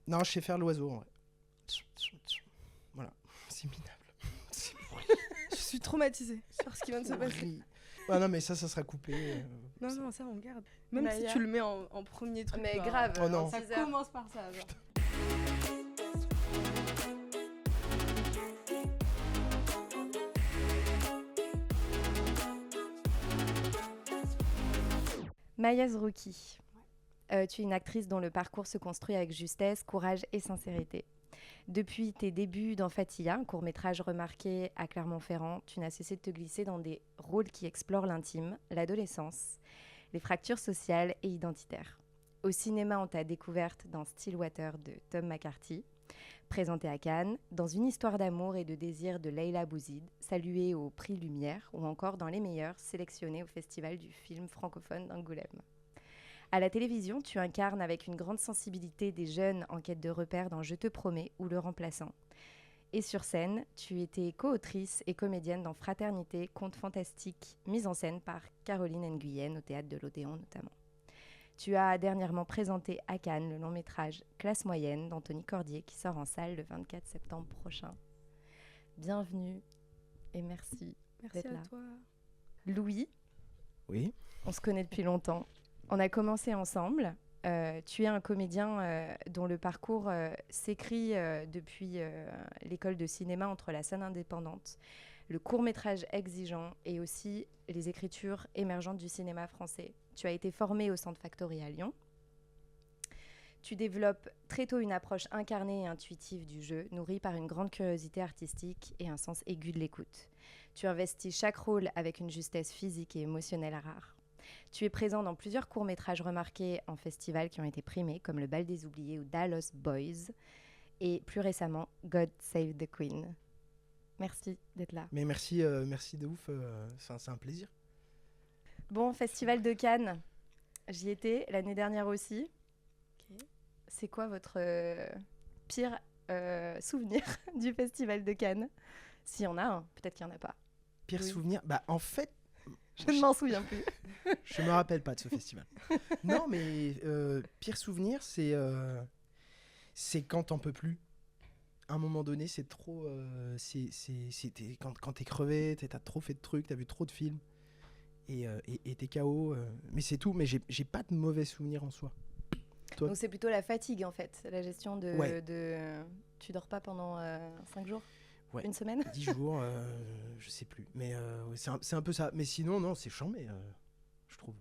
Non, je sais faire l'oiseau, en vrai. Voilà, c'est minable. C'est pourri. Je suis traumatisée par ce qui vient de se passer. Pourri. Ah non, mais ça sera coupé. Non, ça on garde. Même Maya. si tu le mets en premier truc. Mais genre, grave, Oh non. en Ça 6 heures. commence par ça. Genre. Maya Zrouki, tu es une actrice dont le parcours se construit avec justesse, courage et sincérité. Depuis tes débuts dans Fatilla, un court-métrage remarqué à Clermont-Ferrand, tu n'as cessé de te glisser dans des rôles qui explorent l'intime, l'adolescence, les fractures sociales et identitaires. Au cinéma, on t'a découverte dans Stillwater de Tom McCarthy, présenté à Cannes, dans Une histoire d'amour et de désir de Leila Bouzid, saluée au Prix Lumière, ou encore dans Les meilleurs, sélectionnés au Festival du film francophone d'Angoulême. À la télévision, tu incarnes avec une grande sensibilité des jeunes en quête de repères dans Je te promets ou Le remplaçant. Et sur scène, tu étais co-autrice et comédienne dans Fraternité, conte fantastique, mise en scène par Caroline Nguyen au théâtre de l'Odéon notamment. Tu as dernièrement présenté à Cannes le long-métrage Classe moyenne d'Anthony Cordier qui sort en salle le 24 septembre prochain. Bienvenue et merci Merci d'être à là. toi. Louis, Oui. on se connaît depuis longtemps. On a commencé ensemble. Tu es un comédien dont le parcours s'écrit depuis l'école de cinéma entre la scène indépendante, le court-métrage exigeant et aussi les écritures émergentes du cinéma français. Tu as été formé au Centre Factory à Lyon. Tu développes très tôt une approche incarnée et intuitive du jeu, nourrie par une grande curiosité artistique et un sens aigu de l'écoute. Tu investis chaque rôle avec une justesse physique et émotionnelle rare. Tu es présent dans plusieurs courts-métrages remarqués en festival qui ont été primés, comme Le Bal des Oubliés ou Dallas Boys, et plus récemment, God Save the Queen. Merci d'être là. Mais merci de ouf. C'est un plaisir. Bon, Festival de Cannes, j'y étais l'année dernière aussi. Ok. C'est quoi votre pire souvenir du Festival de Cannes? S'il y en a un, peut-être qu'il n'y en a pas. Pire Oui. souvenir. Bah, en fait, Je ne m'en souviens plus. je me rappelle pas de ce festival. Non, mais pire souvenir, c'est quand t'en peux plus. À un moment donné, c'est trop. Quand t'es crevé, t'as trop fait de trucs, t'as vu trop de films. Et t'es KO. Mais c'est tout. Mais j'ai pas de mauvais souvenirs en soi. Toi? Donc c'est plutôt la fatigue en fait, la gestion de... Ouais. Tu dors pas pendant 5 jours? Ouais. Une semaine? 10 jours, je sais plus. Mais ouais, c'est un peu ça. Mais sinon, non, c'est chambé, je trouve.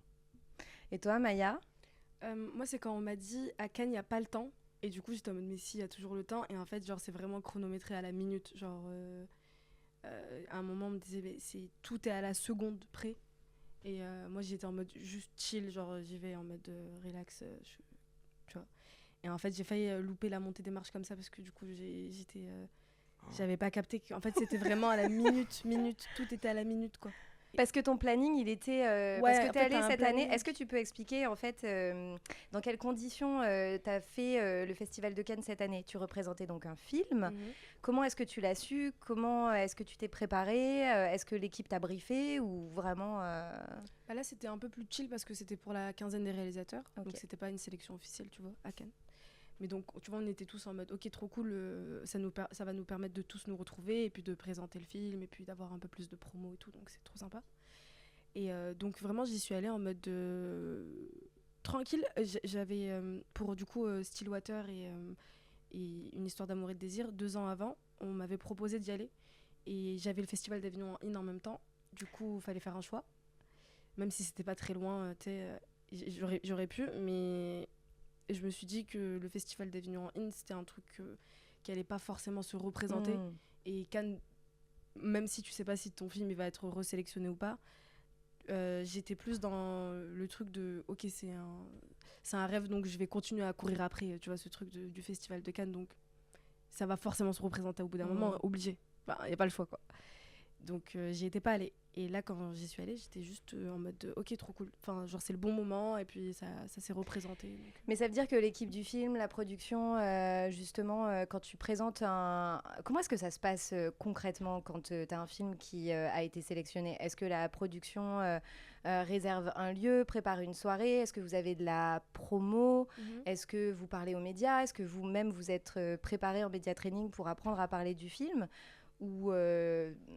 Et toi, Maya? Moi, c'est quand on m'a dit à Cannes, il n'y a pas le temps. Et du coup, j'étais en mode, mais si, il y a toujours le temps. Et en fait, genre, c'est vraiment chronométré à la minute. Genre, à un moment, on me disait, mais tout est à la seconde près. Et moi, j'étais en mode juste chill. Genre, j'y vais en mode relax. Tu vois. Et en fait, j'ai failli louper la montée des marches comme ça parce que du coup, j'étais. J'avais pas capté qu'en fait, c'était vraiment à la minute. Tout était à la minute, quoi. Parce que ton planning, il était... Ouais, parce que en t'es fait, allée t'as un cette année. planning. Est-ce que tu peux expliquer, en fait, dans quelles conditions t'as fait le Festival de Cannes cette année? Tu représentais donc un film. Mhm. Comment est-ce que tu l'as su? Comment est-ce que tu t'es préparée? Est-ce que l'équipe t'a briefé ou vraiment... Bah là, c'était un peu plus chill parce que c'était pour la quinzaine des réalisateurs. Ok. Donc, c'était pas une sélection officielle, tu vois, à Cannes. Mais donc, tu vois, on était tous en mode, ok, trop cool, ça va nous permettre de tous nous retrouver et puis de présenter le film et puis d'avoir un peu plus de promo et tout. Donc, c'est trop sympa. Et donc, vraiment, j'y suis allée en mode tranquille. J'avais, pour du coup, Stillwater et Une histoire d'amour et de désir, 2 ans avant, on m'avait proposé d'y aller. Et j'avais le Festival d'Avignon en même temps. Du coup, il fallait faire un choix. Même si c'était pas très loin, j'aurais pu, mais je me suis dit que le Festival d'Avignon en c'était un truc qui allait pas forcément se représenter. Et Cannes, même si tu sais pas si ton film il va être resélectionné ou pas, j'étais plus dans le truc de ok, c'est un rêve, donc je vais continuer à courir après, tu vois, ce truc du Festival de Cannes, donc ça va forcément se représenter au bout d'un moment, obligé. Enfin, y a pas le choix, quoi. Donc j'y étais pas allée. Et là, quand j'y suis allée, j'étais juste en mode ok, trop cool. Enfin, genre, c'est le bon moment et puis ça s'est représenté. Donc. Mais ça veut dire que l'équipe du film, la production, justement, quand tu présentes un... Comment est-ce que ça se passe concrètement quand tu as un film qui a été sélectionné? Est-ce que la production réserve un lieu, prépare une soirée? Est-ce que vous avez de la promo? Est-ce que vous parlez aux médias? Est-ce que vous-même vous êtes préparé en média training pour apprendre à parler du film? Ou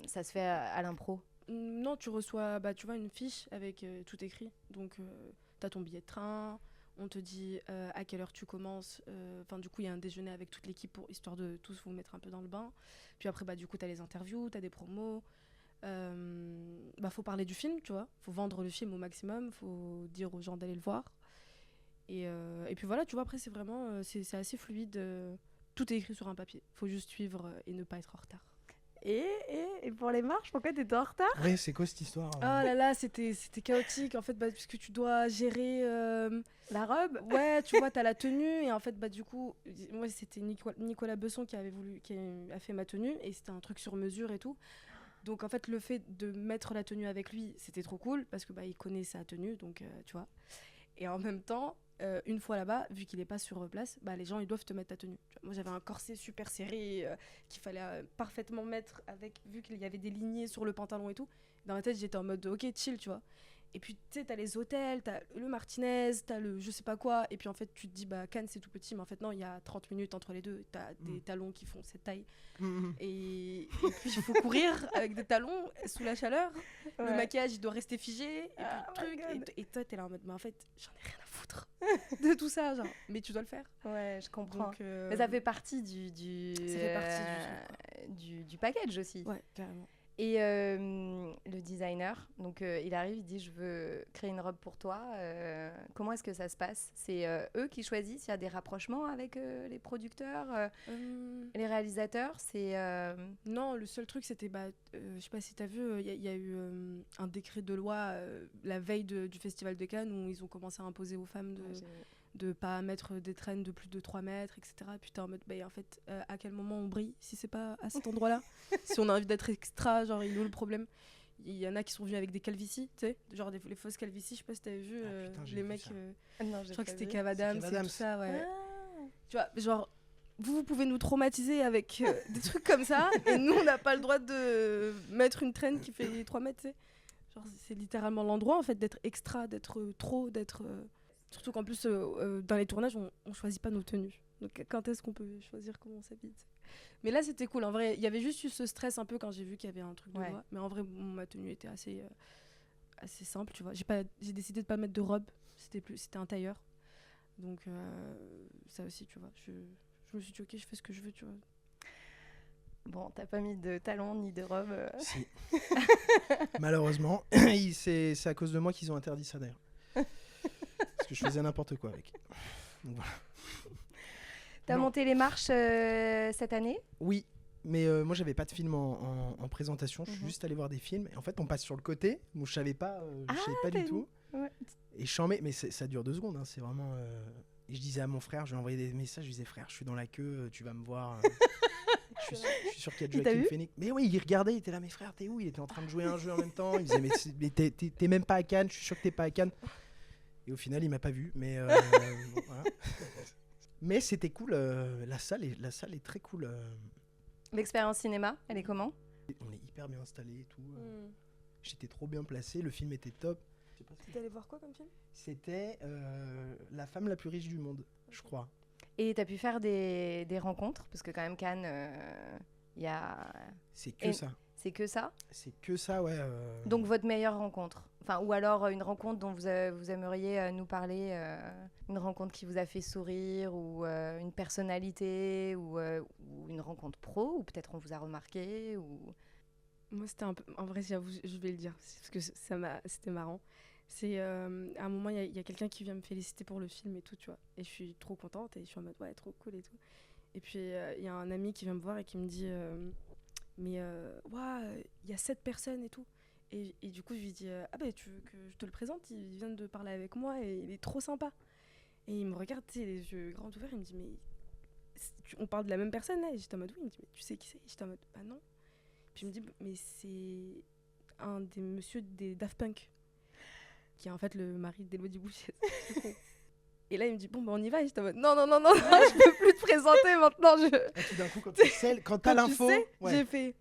ça se fait à l'impro? Non, tu reçois tu vois, une fiche avec tout écrit. Donc, tu as ton billet de train, on te dit à quelle heure tu commences. Enfin, du coup, il y a un déjeuner avec toute l'équipe histoire de tous vous mettre un peu dans le bain. Puis après, du coup, tu as les interviews, tu as des promos. Faut parler du film, tu vois. Faut vendre le film au maximum, faut dire aux gens d'aller le voir. Et puis voilà, tu vois, après, c'est vraiment c'est assez fluide. Tout est écrit sur un papier. Faut juste suivre et ne pas être en retard. Et pour les marches, pourquoi t'étais en retard? Ouais, c'est quoi cette histoire? Oh là là, c'était chaotique en fait, puisque tu dois gérer la robe. Ouais, tu vois, t'as la tenue et en fait, du coup, moi c'était Nicolas Besson qui a fait ma tenue et c'était un truc sur mesure et tout. Donc en fait, le fait de mettre la tenue avec lui, c'était trop cool parce que il connaît sa tenue, donc tu vois. Et en même temps, une fois là-bas, vu qu'il n'est pas sur place, les gens ils doivent te mettre ta tenue. Tu vois, moi j'avais un corset super serré qu'il fallait parfaitement mettre vu qu'il y avait des lignées sur le pantalon et tout. Dans ma tête j'étais en mode ok chill, tu vois. Et puis tu sais, t'as les hôtels, t'as le Martinez, t'as le je sais pas quoi. Et puis en fait tu te dis Cannes c'est tout petit, mais en fait non, il y a 30 minutes entre les deux. T'as des talons qui font cette taille. Et puis il faut courir avec des talons sous la chaleur. Ouais. Le maquillage il doit rester figé. Et puis et toi t'es là en mode mais en fait j'en ai rien à foutre de tout ça, genre. Mais tu dois le faire. Ouais, je comprends. Donc, mais ça fait partie ça fait partie du package aussi. Ouais, carrément. Et le designer, donc il arrive, il dit je veux créer une robe pour toi. Comment est-ce que ça se passe? C'est eux qui choisissent? Il y a des rapprochements avec les producteurs, les réalisateurs? Non, le seul truc c'était, je sais pas si t'as vu, il y a eu un décret de loi la veille du Festival de Cannes où ils ont commencé à imposer aux femmes de pas mettre des traînes de plus de 3 mètres, etc. Et puis t'es en mode, en fait, à quel moment on brille si c'est pas à cet endroit-là? Si on a envie d'être extra, genre, il est où le problème? Il y en a qui sont venus avec des calvities, tu sais, genre les fausses calvities, je sais pas si t'avais vu les mecs. Non, je crois que c'était Kev Adams et tout ça, ouais. Ah. Tu vois, genre, vous pouvez nous traumatiser avec des trucs comme ça, et nous, on n'a pas le droit de mettre une traîne qui fait 3 mètres, tu sais. Genre, c'est littéralement l'endroit, en fait, d'être extra, d'être trop, d'être. Surtout qu'en plus, dans les tournages, on choisit pas nos tenues. Donc, quand est-ce qu'on peut choisir comment on s'habille? Mais là, c'était cool. En vrai, il y avait juste eu ce stress un peu quand j'ai vu qu'il y avait un truc de loi. Mais en vrai, ma tenue était assez simple, tu vois. J'ai décidé de pas mettre de robe. C'était un tailleur. Donc, ça aussi, tu vois. Je me suis dit, ok, je fais ce que je veux, tu vois. Bon, t'as pas mis de talons ni de robe. Si. Malheureusement, c'est à cause de moi qu'ils ont interdit ça d'ailleurs. Parce que je faisais n'importe quoi avec. Donc, voilà. T'as monté les marches cette année? Oui, mais moi j'avais pas de film en présentation. Je suis juste allé voir des films. Et en fait, on passe sur le côté. Moi, je savais pas du tout. Ouais. Et mais ça dure 2 secondes. Hein, c'est vraiment. Et je disais à mon frère, je lui ai envoyé des messages. Je disais frère, je suis dans la queue. Tu vas me voir. Je suis sûr qu'il y a Joaquin Phoenix. Mais oui, il regardait. Il était là, mais frère, t'es où? Il était en train de jouer à un jeu en même temps. Il disait mais t'es même pas à Cannes. Je suis sûr que t'es pas à Cannes. Et au final, il m'a pas vu. Mais bon, voilà. Mais c'était cool, la salle est très cool. L'expérience cinéma, elle est comment? On est hyper bien installé et tout. J'étais trop bien placé, le film était top. T'es allé voir quoi comme film? C'était La femme la plus riche du monde, je crois. Et t'as pu faire des rencontres? Parce que quand même Cannes, il y a... C'est que ça. C'est que ça? C'est que ça, ouais. Donc votre meilleure rencontre? Enfin, ou alors une rencontre dont vous aimeriez nous parler, une rencontre qui vous a fait sourire, ou une personnalité, ou une rencontre pro, ou peut-être on vous a remarqué, ou... Moi, c'était un peu... En vrai, j'avoue, je vais le dire, parce que c'était marrant. C'est à un moment, il y a quelqu'un qui vient me féliciter pour le film et tout, tu vois. Et je suis trop contente, et je suis en mode, ouais, trop cool et tout. Et puis, il y a un ami qui vient me voir et qui me dit... mais il y a 7 personnes et tout. Et du coup, je lui dis tu veux que je te le présente? Il vient de parler avec moi et il est trop sympa. Et il me regarde, tu sais, les yeux grands ouverts, il me dit mais on parle de la même personne là? Et j'étais en mode oui. Il me dit mais tu sais qui c'est? J'étais en mode bah non. Puis il me dit mais c'est un des monsieur des Daft Punk, qui est en fait le mari d'Elodie Boucher. Et là, il me dit, bon, on y va. Et j'étais en mode, non, je peux plus te présenter maintenant. Et tout d'un coup, quand t'as l'info... j'ai fait...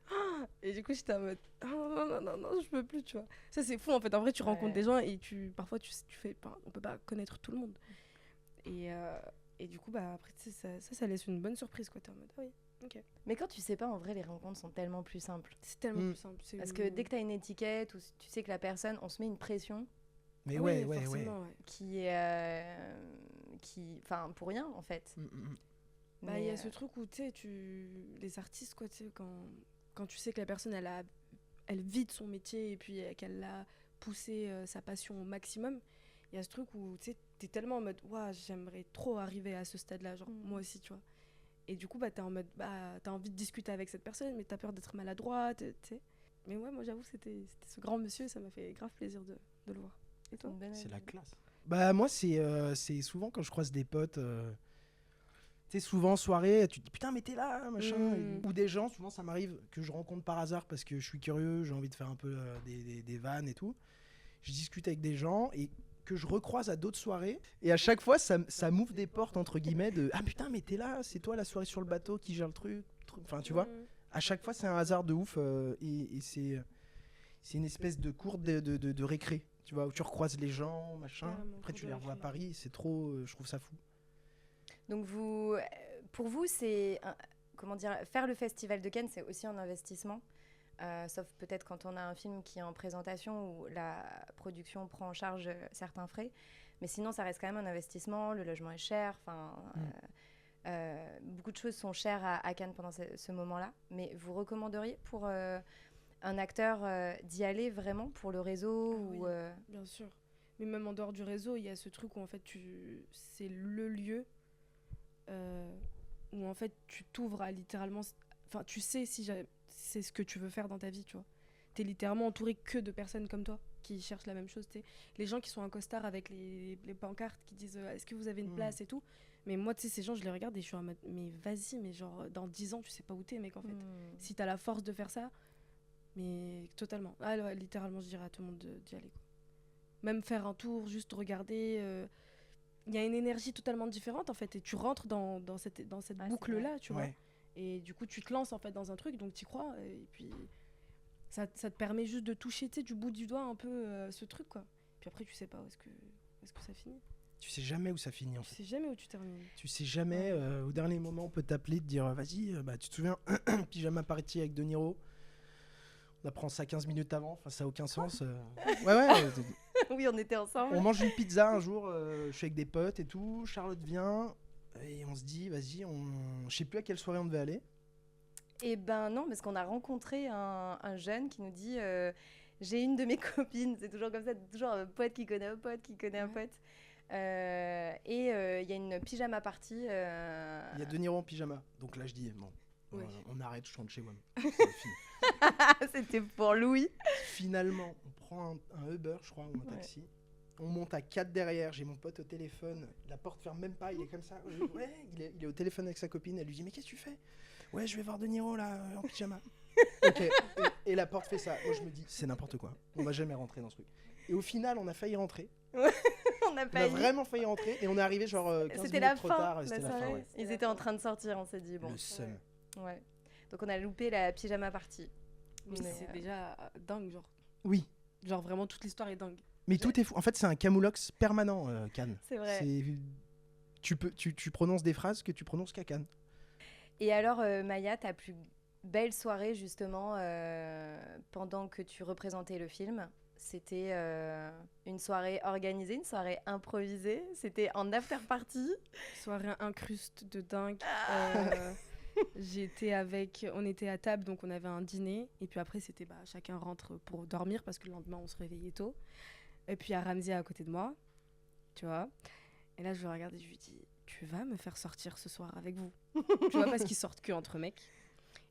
Et du coup, j'étais en mode, non, je peux plus, tu vois. Ça, c'est fou, en fait. En vrai, tu rencontres des gens et parfois, tu fais, on peut pas connaître tout le monde. Et du coup, bah, après, ça laisse une bonne surprise, quoi. T'es en mode, ah oui, ok. Mais quand tu sais pas, en vrai, les rencontres sont tellement plus simples. C'est tellement plus simple. Parce que dès que t'as une étiquette ou tu sais que la personne, on se met une pression. Mais Enfin, pour rien, en fait. Bah, il y a ce truc où, tu sais, les artistes, quoi, tu sais, quand tu sais que la personne, elle vit de son métier et puis qu'elle a poussé sa passion au maximum, il y a ce truc où, tu sais, t'es tellement en mode, waouh, j'aimerais trop arriver à ce stade-là, genre, moi aussi, tu vois. Et du coup, bah, t'es en mode, bah, t'as envie de discuter avec cette personne, mais t'as peur d'être maladroite, tu sais. Mais ouais, moi, j'avoue, c'était ce grand monsieur, ça m'a fait grave plaisir de le voir. Et toi ? C'est la classe. Bah, moi, c'est souvent quand je croise des potes. Tu sais, souvent, soirée, tu te dis putain, mais t'es là, machin. Ou des gens, souvent, ça m'arrive que je rencontre par hasard parce que je suis curieux, j'ai envie de faire un peu des vannes et tout. Je discute avec des gens et que je recroise à d'autres soirées. Et à chaque fois, ça m'ouvre des portes, entre guillemets, de ah putain, mais t'es là, c'est toi la soirée sur le bateau qui gère le truc. Enfin, tu vois, à chaque fois, c'est un hasard de ouf. Et c'est une espèce de cours de récré, tu vois, où tu recroises les gens, machin. Après, tu les revois à Paris, c'est trop. Je trouve ça fou. Donc, pour vous, c'est. Comment dire, faire le Festival de Cannes, c'est aussi un investissement. Sauf peut-être quand on a un film qui est en présentation où la production prend en charge certains frais. Mais sinon, ça reste quand même un investissement. Le logement est cher. Beaucoup de choses sont chères à Cannes pendant ce moment-là. Mais vous recommanderiez pour un acteur d'y aller vraiment pour le réseau Oui, bien sûr. Mais même en dehors du réseau, il y a ce truc où en fait, c'est le lieu où en fait, tu t'ouvres à littéralement... Enfin, tu sais si c'est ce que tu veux faire dans ta vie, tu vois. T'es littéralement entouré que de personnes comme toi qui cherchent la même chose, tu sais. Les gens qui sont en costard avec les pancartes qui disent est-ce que vous avez une place et tout. Mais moi, tu sais, ces gens, je les regarde et je suis en mode mais vas-y, mais genre dans 10 ans, tu sais pas où t'es, mec, en fait. Si t'as la force de faire ça, mais totalement. Ah, ouais, littéralement, je dirais à tout le monde d'y aller, quoi. Même faire un tour, juste regarder. Il y a une énergie totalement différente, en fait. Et tu rentres dans cette boucle-là, tu vois. Et du coup, tu te lances, en fait, dans un truc, donc tu crois. Et puis, ça te permet juste de toucher, tu sais, du bout du doigt un peu ce truc, quoi. Puis après, tu sais pas où est-ce que ça finit. Tu sais jamais où ça finit, en fait. Tu sais jamais où tu termines. Tu sais jamais, au dernier moment, on peut t'appeler, te dire vas-y, tu te souviens, pyjama party avec De Niro. On apprend ça 15 minutes avant, enfin, ça n'a aucun sens. Oui, on était ensemble. On mange une pizza un jour, je suis avec des potes et tout, Charlotte vient, et on se dit, vas-y, je sais plus à quelle soirée on devait aller. Eh ben non, parce qu'on a rencontré un jeune qui nous dit j'ai une de mes copines, c'est toujours comme ça, toujours un pote qui connaît un pote qui connaît un pote. Et il y a une pyjama party. Il y a De Niro en pyjama, donc là je dis, bon, on arrête, je rentre chez WAM. C'était pour Louis. Finalement, on prend un Uber, je crois, ou un taxi. On monte à 4 derrière, j'ai mon pote au téléphone, la porte ferme même pas, il est comme ça. Il est au téléphone avec sa copine, elle lui dit mais qu'est-ce que tu fais ? Ouais, je vais voir De Niro là, en pyjama. Ok, et la porte fait ça. Moi je me dis, c'est n'importe quoi, on va jamais rentrer dans ce truc. Et au final, on a failli rentrer. On a vraiment failli rentrer et on est arrivé genre 15 minutes trop tard. C'était la fin. Ouais. Ils étaient en train de sortir, on s'est dit bon. Le seum. Ouais. Donc on a loupé la pyjama party. Mais c'est déjà dingue, genre. Oui. Genre vraiment toute l'histoire est dingue. Mais tout est fou. En fait, c'est un camoulox permanent, Cannes. C'est vrai. Tu prononces des phrases que tu prononces qu'à Cannes. Et alors, Maya, ta plus belle soirée, justement, pendant que tu représentais le film, c'était une soirée organisée, une soirée improvisée. C'était en after party. Soirée incruste de dingue. On était à table, donc on avait un dîner. Et puis après, c'était chacun rentre pour dormir parce que le lendemain, on se réveillait tôt. Et puis il y a Ramzi à côté de moi, tu vois. Et là, je le regarde et je lui dis, tu vas me faire sortir ce soir avec vous. Tu vois, parce qu'ils sortent que entre mecs.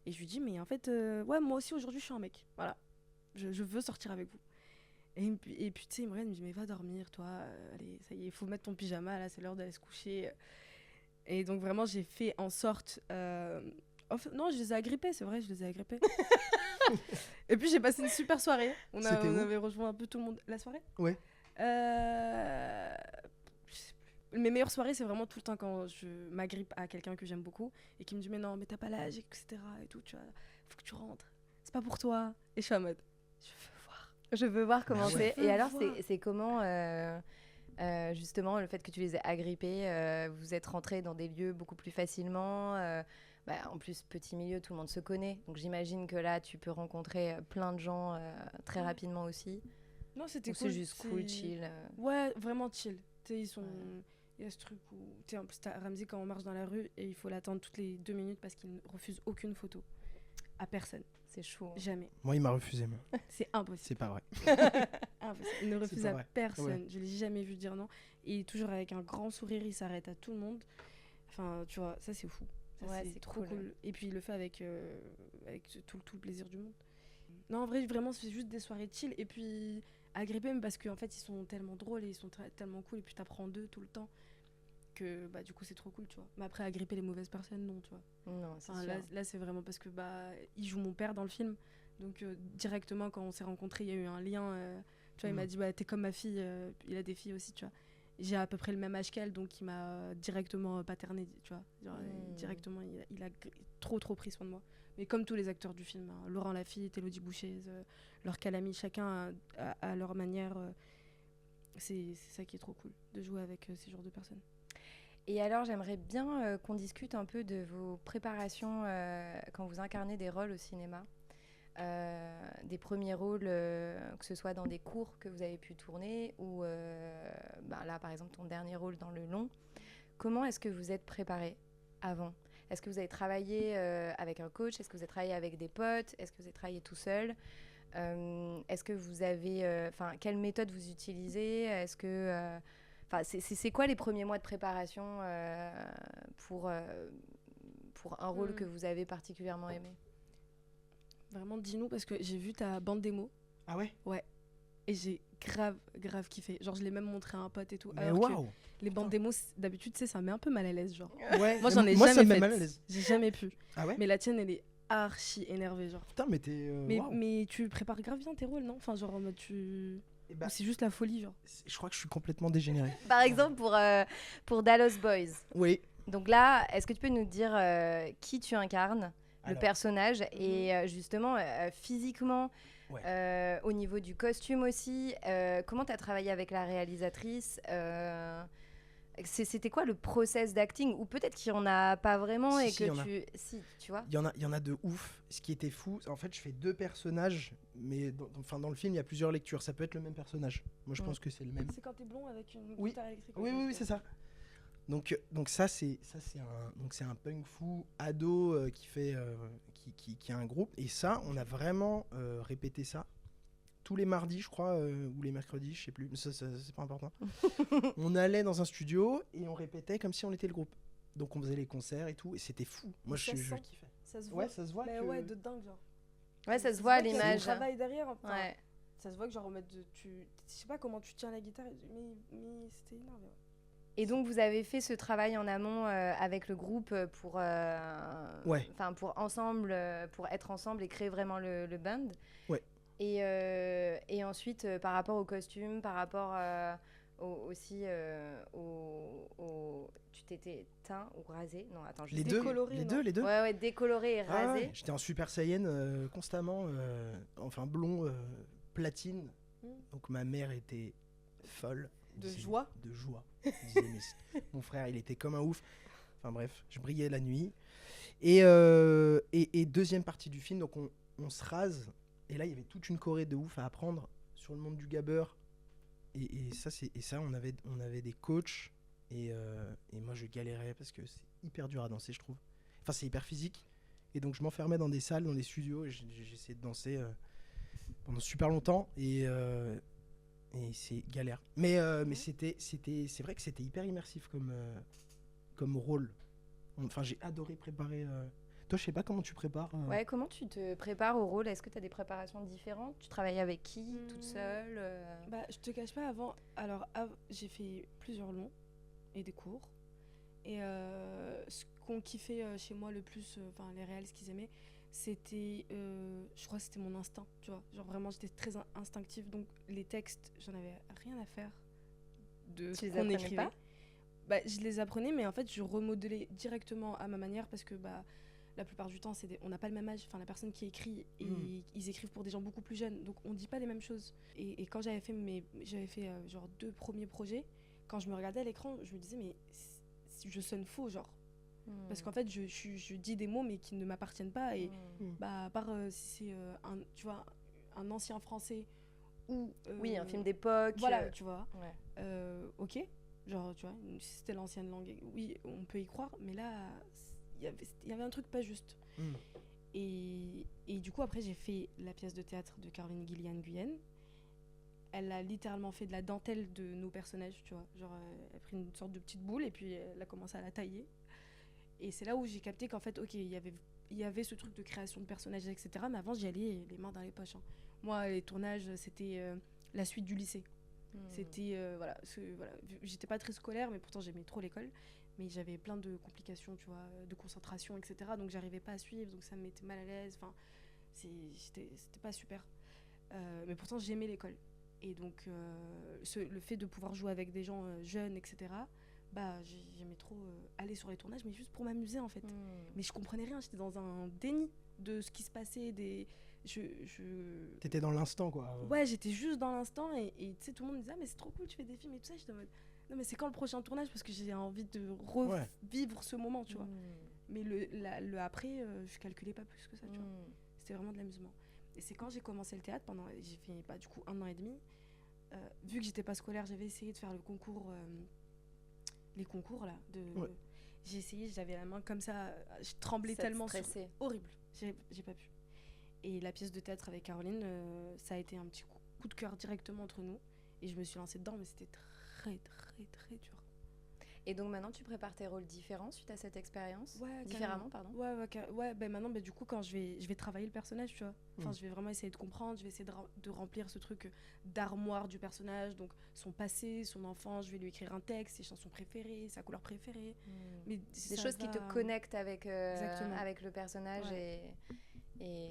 Et je lui dis, mais en fait, ouais, moi aussi aujourd'hui, je suis un mec. Voilà, je veux sortir avec vous. Et puis tu sais, il me dit, mais va dormir, toi. Allez, ça y est, il faut mettre ton pyjama, là, c'est l'heure d'aller se coucher. Et donc vraiment, j'ai fait en sorte... non, je les ai agrippés, c'est vrai, je les ai agrippés. Et puis j'ai passé une super soirée. On avait rejoint un peu tout le monde. La soirée ? Ouais. Mes meilleures soirées, c'est vraiment tout le temps quand je m'agrippe à quelqu'un que j'aime beaucoup et qui me dit mais non, mais t'as pas l'âge, etc. et tout, tu vois, faut que tu rentres. C'est pas pour toi. Et je suis en mode, je veux voir comment c'est. Et alors, voir. c'est comment, justement, le fait que tu les aies agrippés, vous êtes rentrés dans des lieux beaucoup plus facilement. En plus, petit milieu, tout le monde se connaît. Donc, j'imagine que là, tu peux rencontrer plein de gens très rapidement aussi. Non, c'était cool. C'est juste cool, chill. Ouais, vraiment chill. Tu sais, ils sont... Il y a ce truc où... Tu sais, en plus, t'as Ramsey quand on marche dans la rue et il faut l'attendre toutes les 2 minutes parce qu'il ne refuse aucune photo. À personne. C'est chaud. Jamais. Moi, il m'a refusé, moi. C'est impossible. C'est pas vrai. Impossible. Il ne refuse à vrai. personne. Ouais. Je l'ai jamais vu dire non. Et toujours avec un grand sourire, il s'arrête à tout le monde. Enfin, tu vois, ça, c'est fou. Ça, Ouais, c'est trop cool. Et puis, il le fait avec tout le plaisir du monde. Non, en vrai, vraiment, c'est juste des soirées chill. Et puis, agrippés, même parce qu'en fait, ils sont tellement drôles et ils sont tellement cool. Et puis, t'apprends d'eux tout le temps. Que du coup, c'est trop cool, tu vois. Mais après, agripper les mauvaises personnes, non, tu vois. Non, c'est sûr. Là, c'est vraiment parce que il joue mon père dans le film. Donc, directement, quand on s'est rencontrés, il y a eu un lien. Tu vois, il m'a dit, t'es comme ma fille. Il a des filles aussi, tu vois. J'ai à peu près le même âge qu'elle, donc il m'a directement paterné, tu vois. Genre, directement, il a trop pris soin de moi. Mais comme tous les acteurs du film, hein, Laurent Lafitte, Élodie Boucher, Laure Calamy, chacun à leur manière. C'est ça qui est trop cool, de jouer avec ces genres de personnes. Et alors, j'aimerais bien qu'on discute un peu de vos préparations quand vous incarnez des rôles au cinéma. Des premiers rôles, que ce soit dans des cours que vous avez pu tourner ou là, par exemple, ton dernier rôle dans le long. Comment est-ce que vous êtes préparé avant ? Est-ce que vous avez travaillé avec un coach ? Est-ce que vous avez travaillé avec des potes ? Est-ce que vous avez travaillé tout seul ? Est-ce que vous avez... quelle méthode vous utilisez ? Est-ce que... c'est quoi les premiers mois de préparation pour un rôle que vous avez particulièrement aimé ? Vraiment, dis-nous, parce que j'ai vu ta bande démo. Ah ouais ? Ouais. Et j'ai grave kiffé. Genre, je l'ai même montré à un pote et tout. Mais waouh ! Les bandes démos, d'habitude, tu sais, ça met un peu mal à l'aise, genre. Ouais. Moi, j'en ai ça jamais me met fait. mal à l'aise. J'ai jamais pu. Ah ouais ? Mais la tienne, elle est archi énervée, genre. Putain, mais t'es... mais tu prépares grave bien tes rôles, non ? Enfin, genre, en mode, tu... Et bah, ou c'est juste la folie, genre. je crois que je suis complètement dégénéré. Par exemple, pour Dallas Boys. Oui. Donc là, est-ce que tu peux nous dire qui tu incarnes, le personnage, et justement, physiquement, au niveau du costume aussi, comment tu as travaillé avec la réalisatrice c'était quoi le process d'acting ? Ou peut-être qu'il n'y en a pas vraiment tu vois ? Il y en a de ouf. Ce qui était fou, en fait, je fais 2 personnages, mais dans le film, il y a plusieurs lectures. Ça peut être le même personnage. Moi, je pense que c'est le même. C'est quand t'es blond avec une guitare électrique. Oui, c'est ça. Donc ça c'est un punk fou ado qui a un groupe, et ça on a vraiment répété ça tous les mardis, je crois, ou les mercredis, je sais plus, mais ça c'est pas important. On allait dans un studio et on répétait comme si on était le groupe. Donc on faisait les concerts et tout, et c'était fou. Moi je kiffais. Ça se voit. Ouais, ça se voit. Ouais, de dingue, genre. Ouais, ça se voit à l'image. Il y a du travail derrière. Enfin, ouais. Ça se voit que genre en mode je sais pas comment tu tiens la guitare, mais c'était énorme. Ouais. Et donc vous avez fait ce travail en amont avec le groupe pour pour ensemble, pour être ensemble et créer vraiment le band. Ouais. Et ensuite par rapport au costume, par rapport aussi tu t'étais teint ou rasé ? Non, attends, les deux. Ouais, décoloré et rasé. Ouais. J'étais en Super Saiyan constamment, blond, platine. Donc ma mère était folle. De joie. Mon frère, il était comme un ouf. Enfin bref, je brillais la nuit. Et deuxième partie du film, donc on se rase. Et là, il y avait toute une choré de ouf à apprendre sur le monde du gabber. Et ça, on avait des coachs. Et moi, je galérais parce que c'est hyper dur à danser, je trouve. Enfin, c'est hyper physique. Et donc, je m'enfermais dans des salles, dans des studios. Et j'essayais de danser pendant super longtemps. Et c'est galère. Mais c'est vrai que c'était hyper immersif comme rôle. Enfin, j'ai adoré préparer. Toi, je sais pas comment tu prépares. Ouais, comment tu te prépares au rôle ? Est-ce que tu as des préparations différentes ? Tu travailles avec qui ? Toute seule Je te cache pas, alors j'ai fait plusieurs longs et des cours. Et ce qu'on kiffait chez moi le plus, les réals, ce qu'ils aimaient, c'était, je crois que c'était mon instinct, tu vois. Genre vraiment, j'étais très instinctive, donc les textes, j'en avais rien à faire de ce qu'on écrivait. Je les apprenais, mais en fait, je remodelais directement à ma manière parce que la plupart du temps, on n'a pas le même âge. Enfin, la personne qui écrit, ils écrivent pour des gens beaucoup plus jeunes. Donc, on dit pas les mêmes choses. Et quand j'avais fait genre 2 premiers projets, quand je me regardais à l'écran, je me disais, mais je sonne faux, genre. Parce qu'en fait, je dis des mots, mais qui ne m'appartiennent pas. Et à part si c'est un ancien français ou... oui, un film d'époque. Voilà, tu vois. Ouais. Ok. Genre, tu vois, si c'était l'ancienne langue, oui, on peut y croire. Mais là, il y avait un truc pas juste. Et du coup, après, j'ai fait la pièce de théâtre de Caroline Guillian-Guyenne. Elle a littéralement fait de la dentelle de nos personnages, tu vois. Genre, elle a pris une sorte de petite boule et puis elle a commencé à la tailler. Et c'est là où j'ai capté qu'en fait, ok, il y avait ce truc de création de personnages, etc. Mais avant, j'y allais les mains dans les poches. Hein. Moi, les tournages, c'était la suite du lycée. C'était, voilà, j'étais pas très scolaire, mais pourtant j'aimais trop l'école. Mais j'avais plein de complications, tu vois, de concentration, etc. Donc j'arrivais pas à suivre, donc ça me mettait mal à l'aise. Enfin, c'était pas super. Mais pourtant, j'aimais l'école. Et donc, le fait de pouvoir jouer avec des gens jeunes, etc., j'aimais trop aller sur les tournages, mais juste pour m'amuser, en fait. Mais je comprenais rien, j'étais dans un déni de ce qui se passait. T'étais dans l'instant, quoi. Ouais, j'étais juste dans l'instant, et tu sais, tout le monde me disait « Ah, mais c'est trop cool, tu fais des films et tout ça ». J'étais en mode « Non, mais c'est quand le prochain tournage ?» Parce que j'ai envie de revivre ce moment, tu vois. Mais le après, je calculais pas plus que ça, tu vois. C'était vraiment de l'amusement. Et c'est quand j'ai commencé le théâtre, j'ai fait du coup 1 an et demi. Vu que j'étais pas scolaire, j'avais essayé de faire le concours, les concours là. J'ai essayé, j'avais la main comme ça, je tremblais tellement. Horrible, j'ai pas pu. Et la pièce de théâtre avec Caroline, ça a été un petit coup de cœur directement entre nous. Et je me suis lancée dedans, mais c'était très, très, très dur. Et donc maintenant, tu prépares tes rôles différents suite à cette expérience ? Différemment, pardon. Maintenant, du coup, quand je vais travailler le personnage, tu vois. Enfin, je vais vraiment essayer de comprendre, je vais essayer de remplir ce truc d'armoire du personnage, donc son passé, son enfance, je vais lui écrire un texte, ses chansons préférées, sa couleur préférée. Mais des choses qui te connectent avec le personnage et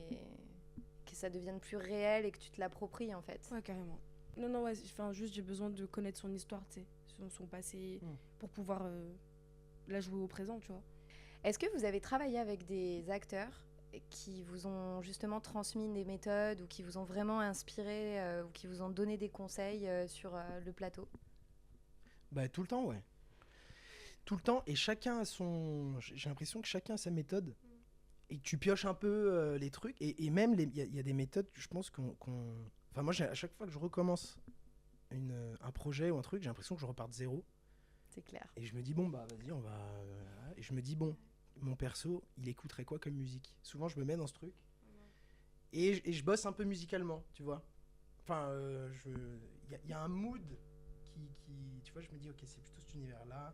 que ça devienne plus réel et que tu te l'appropries, en fait. Ouais, carrément. Non, juste j'ai besoin de connaître son histoire, tu sais. Son passé, pour pouvoir la jouer au présent, tu vois. Est-ce que vous avez travaillé avec des acteurs qui vous ont justement transmis des méthodes ou qui vous ont vraiment inspiré ou qui vous ont donné des conseils sur le plateau ? Tout le temps, ouais. Tout le temps, et chacun a son... J'ai l'impression que chacun a sa méthode, et tu pioches un peu les trucs, et même, il y a des méthodes, je pense qu'on... Enfin, moi, à chaque fois que je recommence un projet ou un truc, j'ai l'impression que je repars de zéro. C'est clair. Et je me dis, vas-y, on va... Et je me dis, mon perso, il écouterait quoi comme musique ? Souvent, je me mets dans ce truc, et je bosse un peu musicalement, tu vois. Enfin, il y a un mood qui... Tu vois, je me dis, ok, c'est plutôt cet univers-là,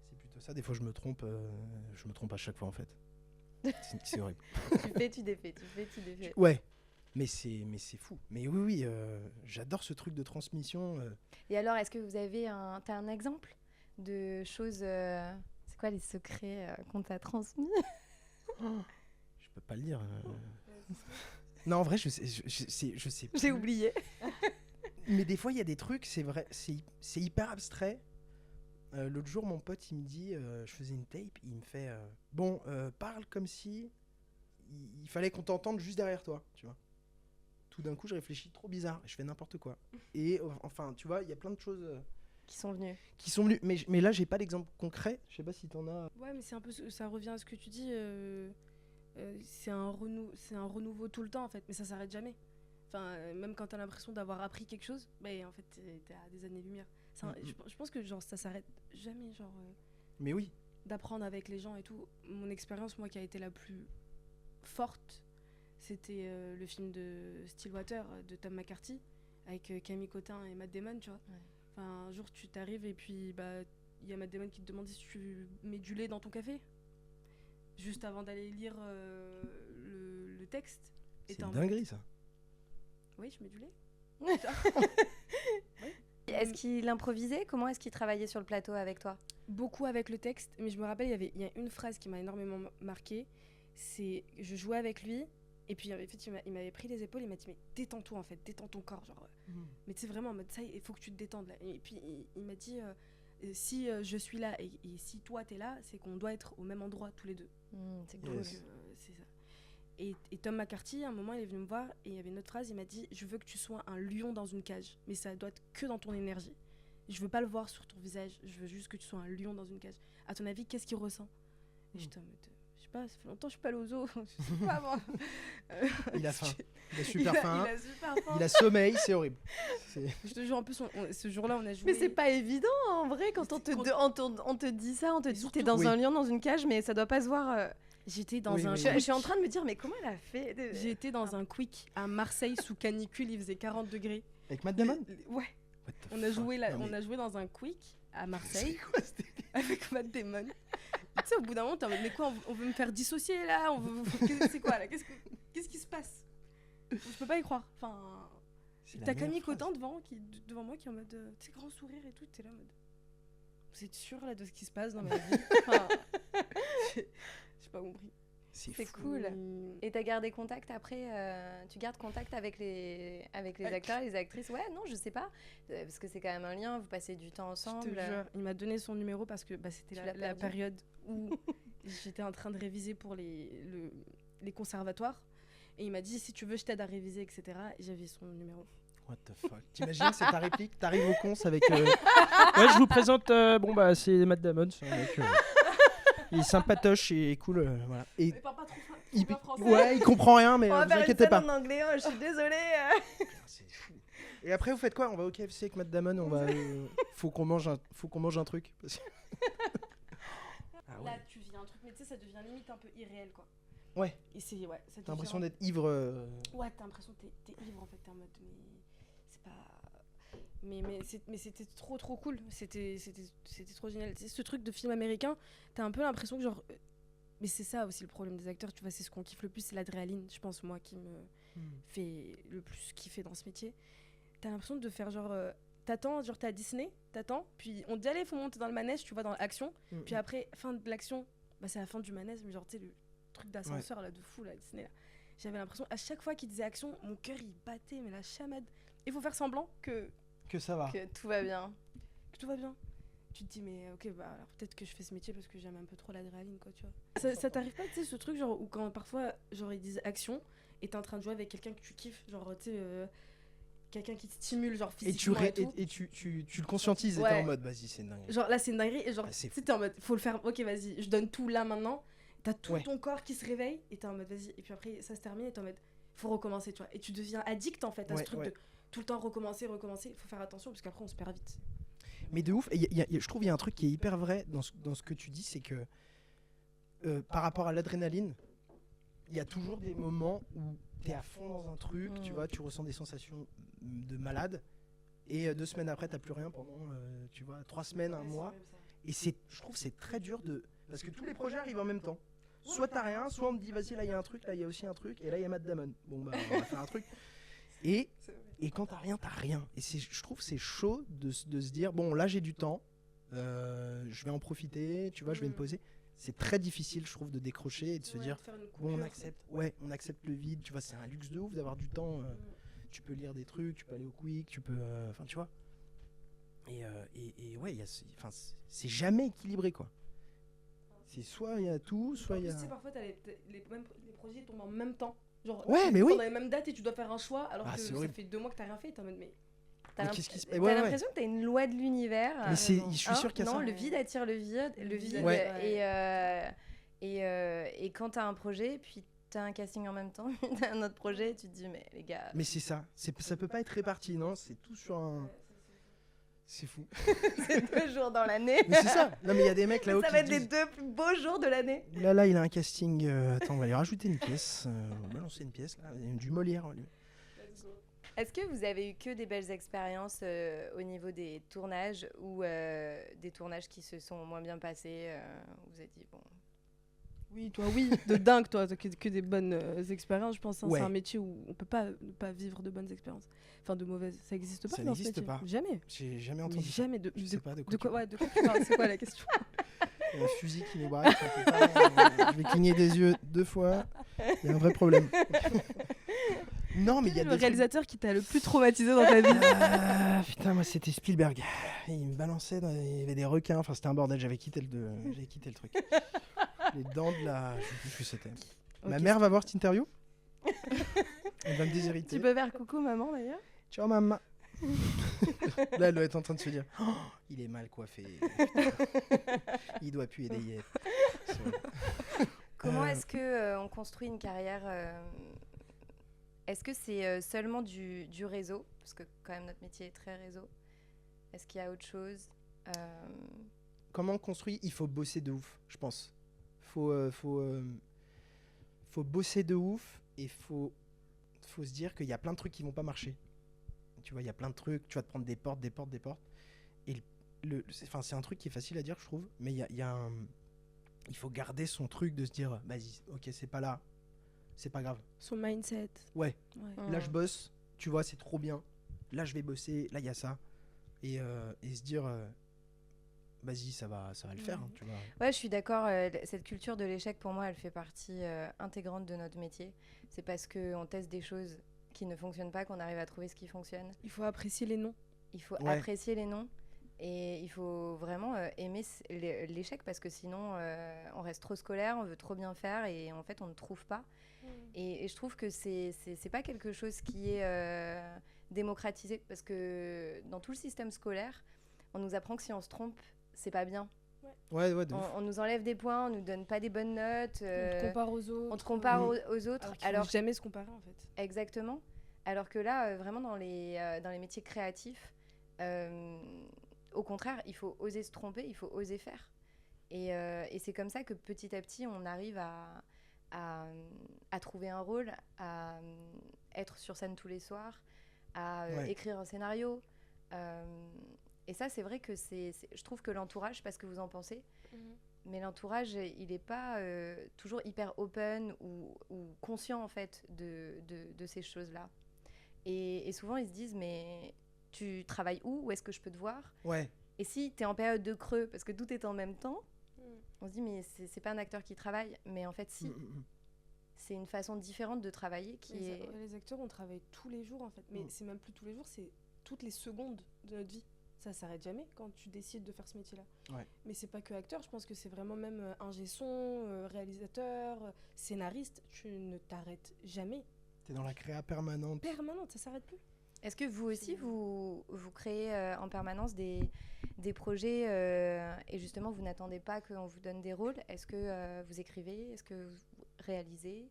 c'est plutôt ça. Des fois, je me trompe à chaque fois, en fait. C'est horrible. Tu défais. Ouais. Mais c'est fou. Mais oui, j'adore ce truc de transmission. Et alors, est-ce que vous avez t'as un exemple de choses... c'est quoi les secrets qu'on t'a transmis ? Je peux pas le dire. Non, en vrai, je sais plus. J'ai oublié. Mais des fois, il y a des trucs, c'est vrai, c'est hyper abstrait. L'autre jour, mon pote, il me dit, je faisais une tape, il me fait, parle comme si il fallait qu'on t'entende juste derrière toi, tu vois. Tout d'un coup, je réfléchis trop bizarre, je fais n'importe quoi. Et enfin, tu vois, il y a plein de choses qui sont venues. Mais là, j'ai pas d'exemple concret. Je sais pas si t'en as. Ouais, mais c'est un peu, ça revient à ce que tu dis. C'est un renouveau tout le temps en fait, mais ça s'arrête jamais. Enfin, même quand t'as l'impression d'avoir appris quelque chose, en fait, t'es à des années-lumière. Je pense que genre ça s'arrête jamais, genre. Mais oui. D'apprendre avec les gens et tout. Mon expérience, moi, qui a été la plus forte, c'était le film de Stillwater de Tom McCarthy avec Camille Cotin et Matt Damon, tu vois. Ouais. Enfin, un jour, tu t'arrives et puis y a Matt Damon qui te demande si tu mets du lait dans ton café juste avant d'aller lire le texte. C'est une dinguerie, ça. Oui, je mets du lait. Oui. Est-ce qu'il improvisait ? Comment est-ce qu'il travaillait sur le plateau avec toi ? Beaucoup avec le texte, mais je me rappelle, il y a une phrase qui m'a énormément marquée. C'est, je jouais avec lui, et puis en fait, il m'avait pris les épaules, il m'a dit, mais détends-toi en fait, détends ton corps, genre. Mais tu sais vraiment en mode, ça, il faut que tu te détendes là. Et puis il m'a dit, si je suis là et si toi t'es là, c'est qu'on doit être au même endroit tous les deux. C'est cool. Donc, c'est ça. Et Tom McCarthy, à un moment, il est venu me voir et il y avait une autre phrase, il m'a dit « Je veux que tu sois un lion dans une cage, mais ça doit être que dans ton énergie. Je veux pas le voir sur ton visage, je veux juste que tu sois un lion dans une cage. À ton avis, qu'est-ce qu'il ressent ?» Et j'étais en mode, je sais pas, ça fait longtemps que je suis pas allée au zoo, je sais pas moi. Il a faim, il a super faim, il a super faim. il a sommeil, c'est horrible. Je te jure, en plus, ce jour-là, on a joué... Mais c'est pas évident en vrai quand on te dit ça, on te dit t'es dans un lion dans une cage, mais ça doit pas se voir. J'étais dans un... Je suis en train de me dire, mais comment elle a fait J'étais dans un quick à Marseille sous canicule, il faisait 40 degrés. Avec Matt Damon? Ouais. On a joué dans un quick à Marseille avec Matt Damon. Tu sais, au bout d'un moment, t'es en mode, mais quoi, on veut me faire dissocier là, c'est quoi là, qu'est-ce qui se passe? Je peux pas y croire. Enfin, t'as Camille Cotin devant moi qui est en mode, tu sais, grand sourire et tout, t'es là en mode, vous êtes sûr là de ce qui se passe dans ma vie? Enfin, j'ai pas compris. C'est cool. Et t'as gardé contact après tu gardes contact avec les acteurs, les actrices? Ouais, non, je sais pas. Parce que c'est quand même un lien, vous passez du temps ensemble. Je te jure, il m'a donné son numéro parce que c'était la période où j'étais en train de réviser pour les conservatoires. Et il m'a dit, si tu veux, je t'aide à réviser, etc. Et j'avais son numéro. What the fuck? T'imagines, c'est ta réplique? T'arrives au cons avec... Ouais, je vous présente, c'est Matt Damon, c'est un mec... il est sympatoche et cool, voilà. Et il parle pas trop français. Ouais, il comprend rien, mais vous inquiétez pas. On va faire une scène en anglais, je suis désolée. C'est fou. Et après, vous faites quoi? On va au KFC avec Matt Damon, on va... faut qu'on mange un truc. Parce que... Là, tu vis un truc, mais tu sais, ça devient limite un peu irréel, quoi. Ouais. Et c'est... Ouais, t'as l'impression d'être ivre. Ouais, t'as l'impression que t'es ivre, en fait. T'es en mode, mais... C'est pas... Mais c'était trop cool. C'était trop génial. C'est ce truc de film américain, t'as un peu l'impression que genre... Mais c'est ça aussi le problème des acteurs, tu vois, c'est ce qu'on kiffe le plus, c'est l'adrénaline, je pense, moi, qui me fait le plus kiffer dans ce métier. T'as l'impression de faire genre... t'attends, genre t'es à Disney, t'attends, puis on te dit allez, faut monter dans le manège, tu vois, dans l'action, puis après, fin de l'action, bah c'est la fin du manège, mais genre tu sais, le truc d'ascenseur là, de fou, là, Disney, là. J'avais l'impression, à chaque fois qu'il disait action, mon cœur il battait, mais la chamade. Il faut faire semblant que ça va. Que tout va bien. Que tout va bien. Tu te dis, mais ok, bah alors peut-être que je fais ce métier parce que j'aime un peu trop l'adrénaline, quoi, tu vois. Ça t'arrive pas, tu sais, ce truc, genre, où quand parfois, genre, ils disent action, et t'es en train de jouer avec quelqu'un que tu kiffes, genre, tu sais, quelqu'un qui te stimule, genre, physiquement et tu le conscientises, et t'es en mode, vas-y, c'est une dinguerie. Genre, là, c'est une dinguerie, et genre, tu sais, t'es en mode, faut le faire, ok, vas-y, je donne tout là, maintenant. T'as tout ton corps qui se réveille, et t'es en mode, vas-y, et puis après, ça se termine, et t'es en mode, faut recommencer, tu vois. Et tu deviens addict, en fait, à ce truc de tout le temps recommencer, il faut faire attention, parce qu'après, on se perd vite. Mais de ouf, je trouve qu'il y a un truc qui est hyper vrai dans ce que tu dis, c'est que par rapport à l'adrénaline, il y a toujours des moments où t'es à fond dans un truc, tu vois, tu ressens des sensations de malade, et 2 semaines après, t'as plus rien pendant, tu vois, 3 semaines, un mois. Et je trouve que c'est très dur parce que tous les projets arrivent en même temps. Soit t'as rien, soit on te dit, vas-y, là, il y a un truc, là, il y a aussi un truc, et là, il y a Matt Damon. Bon, bah, on va faire un truc. Et quand t'as rien, t'as rien. Et je trouve que c'est chaud de se dire, bon, là j'ai du temps, je vais en profiter, tu vois, je vais me poser. C'est très difficile, je trouve, de décrocher et de se dire, bon, on accepte le vide, tu vois, c'est un luxe de ouf d'avoir du temps. Tu peux lire des trucs, tu peux aller au quick, tu peux, enfin, tu vois. Et ouais, c'est jamais équilibré, quoi. C'est soit il y a tout, soit il y a... Tu sais, parfois, les projets tombent en même temps. Genre, mais oui. Dans les mêmes dates et tu dois faire un choix alors que ça fait 2 mois que t'as rien fait et t'es en mode mais... T'as l'impression que t'as une loi de l'univers. Mais je suis sûr qu'il y a ça. Non, le vide attire le vide. Et quand t'as un projet, puis t'as un casting en même temps, t'as un autre projet, tu te dis mais les gars... Mais c'est ça, ça peut pas être réparti, non? C'est tout sur un... C'est fou. C'est 2 jours dans l'année. Mais c'est ça. Non, mais il y a des mecs là-haut qui ça va être les 2 plus beaux jours de l'année. Là, il a un casting. Attends, on va lui rajouter une pièce. On va balancer une pièce. Là. Il y a du Molière. Est-ce que vous avez eu que des belles expériences au niveau des tournages ou des tournages qui se sont moins bien passés vous vous êtes dit, bon... Oui, toi, oui. De dingue, toi. Que des bonnes expériences, je pense. Hein, c'est un métier où on peut pas vivre de bonnes expériences. Enfin, de mauvaises. Ça n'existe pas. Ça n'existe pas. Jamais. J'ai jamais entendu. Jamais. Je sais pas de quoi tu parles. C'est quoi la question? Un fusil qui nous braque. Je vais cligner des yeux 2 fois. Il y a un vrai problème. Non, mais il y a le des réalisateur qui t'a le plus traumatisé dans ta vie? Putain, moi c'était Spielberg. Il me balançait, il y avait des requins. Enfin, c'était un bordel. J'avais quitté le truc. Les dents de la. Je sais plus ce que c'était. Ma mère va voir cette interview. Elle va me déshériter. Tu peux faire coucou maman d'ailleurs. Ciao maman. Là, elle doit être en train de se dire oh, il est mal coiffé. Il doit puer des yeux. Comment est-ce que on construit une carrière Est-ce que c'est seulement du réseau? Parce que quand même notre métier est très réseau. Est-ce qu'il y a autre chose Comment on construit? Il faut bosser de ouf, je pense. Faut bosser de ouf et faut se dire qu'il y a plein de trucs qui vont pas marcher. Tu vois, il y a plein de trucs, tu vas te prendre des portes. Et c'est un truc qui est facile à dire, je trouve, mais il faut garder son truc de se dire, vas-y, ok, c'est pas là, c'est pas grave. Son mindset. Ouais. Là, je bosse, tu vois, c'est trop bien. Là, je vais bosser, là, il y a ça. Et se dire, vas-y, ça va le faire, hein, tu vois. Ouais, je suis d'accord. Cette culture de l'échec, pour moi, elle fait partie intégrante de notre métier. C'est parce qu'on teste des choses qui ne fonctionnent pas qu'on arrive à trouver ce qui fonctionne. Il faut apprécier les noms. Il faut apprécier les noms. Et il faut vraiment aimer l'échec parce que sinon, on reste trop scolaire, on veut trop bien faire et en fait, on ne trouve pas. Et je trouve que c'est pas quelque chose qui est démocratisé parce que dans tout le système scolaire, on nous apprend que si on se trompe, c'est pas bien. Ouais, on nous enlève des points, on nous donne pas des bonnes notes. On te compare aux autres. On te compare aux autres. Alors jamais se comparer en fait. Exactement. Alors que là, vraiment dans les métiers créatifs, au contraire, il faut oser se tromper, il faut oser faire. Et c'est comme ça que petit à petit, on arrive à trouver un rôle, à être sur scène tous les soirs, à écrire un scénario. Et ça, c'est vrai que je trouve que l'entourage, je sais pas ce que vous en pensez, mais l'entourage, il n'est pas toujours hyper open ou conscient en fait de ces choses-là. Et souvent, ils se disent, mais tu travailles où est-ce que je peux te voir? Ouais. Et si tu es en période de creux, parce que tout est en même temps, on se dit, mais c'est pas un acteur qui travaille. Mais en fait, si. C'est une façon différente de travailler Les acteurs, on travaille tous les jours en fait. Mais c'est même plus tous les jours, c'est toutes les secondes de notre vie. Ça s'arrête jamais quand tu décides de faire ce métier-là. Ouais. Mais c'est pas que acteur, je pense que c'est vraiment même ingé son, réalisateur, scénariste. Tu ne t'arrêtes jamais. T'es dans la créa permanente. Permanente, ça s'arrête plus. Est-ce que vous aussi, vous créez en permanence des projets et justement, vous n'attendez pas qu'on vous donne des rôles? Est-ce que vous écrivez? Est-ce que vous réalisez?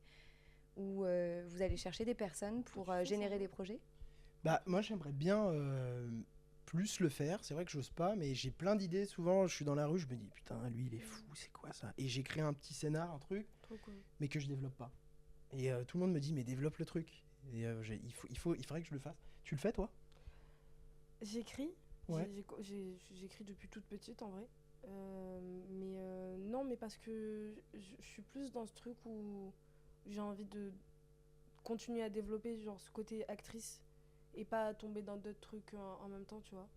Ou vous allez chercher des personnes pour générer des projets? Bah, moi, j'aimerais bien plus le faire. C'est vrai que j'ose pas, mais j'ai plein d'idées. Souvent, je suis dans la rue, je me dis, putain, lui, il est fou, c'est quoi ça? Et j'écris un petit scénar, un truc, mais que je développe pas. Et tout le monde me dit, mais développe le truc. Et il faudrait que je le fasse. Tu le fais, toi? J'écris. Ouais. J'écris depuis toute petite, en vrai. Non, mais parce que je suis plus dans ce truc où j'ai envie de continuer à développer genre, ce côté actrice et pas tomber dans d'autres trucs en même temps, tu vois.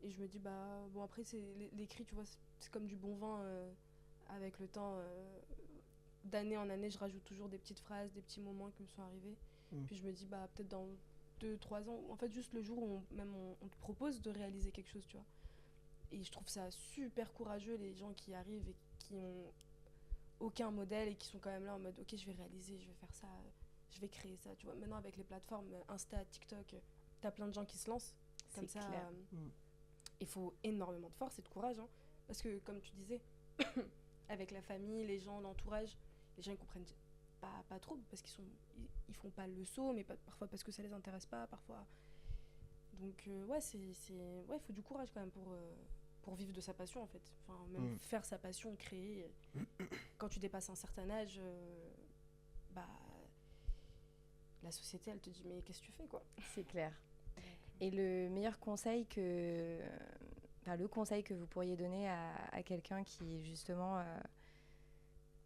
Et je me dis, bah, bon, après, l'écrit, tu vois, c'est comme du bon vin. Avec le temps, d'année en année, je rajoute toujours des petites phrases, des petits moments qui me sont arrivés. Puis je me dis, bah, peut-être dans 2-3 ans, en fait, juste le jour où on te propose de réaliser quelque chose, tu vois. Et je trouve ça super courageux, les gens qui arrivent et qui ont aucun modèle et qui sont quand même là en mode, ok, je vais réaliser, je vais faire ça, je vais créer ça, tu vois. Maintenant, avec les plateformes Insta, TikTok, t'as plein de gens qui se lancent. Comme ça, il faut énormément de force et de courage, hein, parce que, comme tu disais, avec la famille, les gens, l'entourage, les gens ils comprennent pas trop parce ils font pas le saut, mais parfois parce que ça les intéresse pas, parfois. Donc il faut du courage quand même pour vivre de sa passion en fait. Enfin, même faire sa passion, créer. Quand tu dépasses un certain âge, la société elle te dit mais qu'est-ce que tu fais quoi? C'est clair. Et le meilleur conseil le conseil que vous pourriez donner à quelqu'un qui justement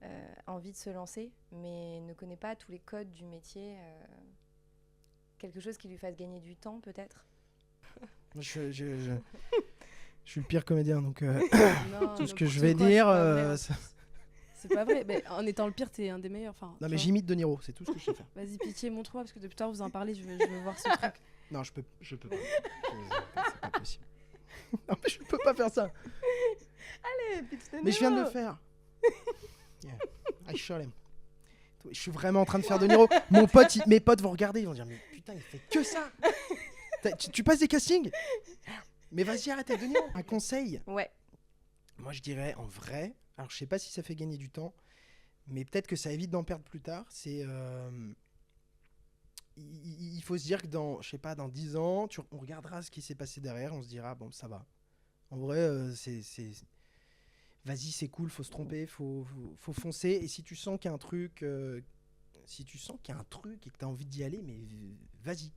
a envie de se lancer mais ne connaît pas tous les codes du métier, quelque chose qui lui fasse gagner du temps peut-être? Je suis le pire comédien, donc non, tout ce que je vais dire, C'est pas vrai. Mais en étant le pire, t'es un des meilleurs. Enfin, Non, mais j'imite De Niro, c'est tout ce que je sais faire. Vas-y, pitié, montre-moi, parce que depuis tard, vous en parlez, je veux voir ce truc. Non, je peux pas. C'est pas possible. Non, mais je peux pas faire ça. Allez, pitch De Niro. Mais je viens de le faire. Yeah. I shot him. Je suis vraiment en train de faire De Niro. Mes potes vont regarder, ils vont dire mais putain, il fait que ça. Tu passes des castings. Mais vas-y, arrête avec De Niro. Un conseil. Ouais. Moi, je dirais en vrai. Alors, je sais pas si ça fait gagner du temps, mais peut-être que ça évite d'en perdre plus tard. C'est il faut se dire que dans 10 ans, on regardera ce qui s'est passé derrière, on se dira bon, ça va. En vrai, vas-y, c'est cool, faut se tromper, faut foncer. Et si tu sens qu'il y a un truc, et que tu as envie d'y aller, mais vas-y.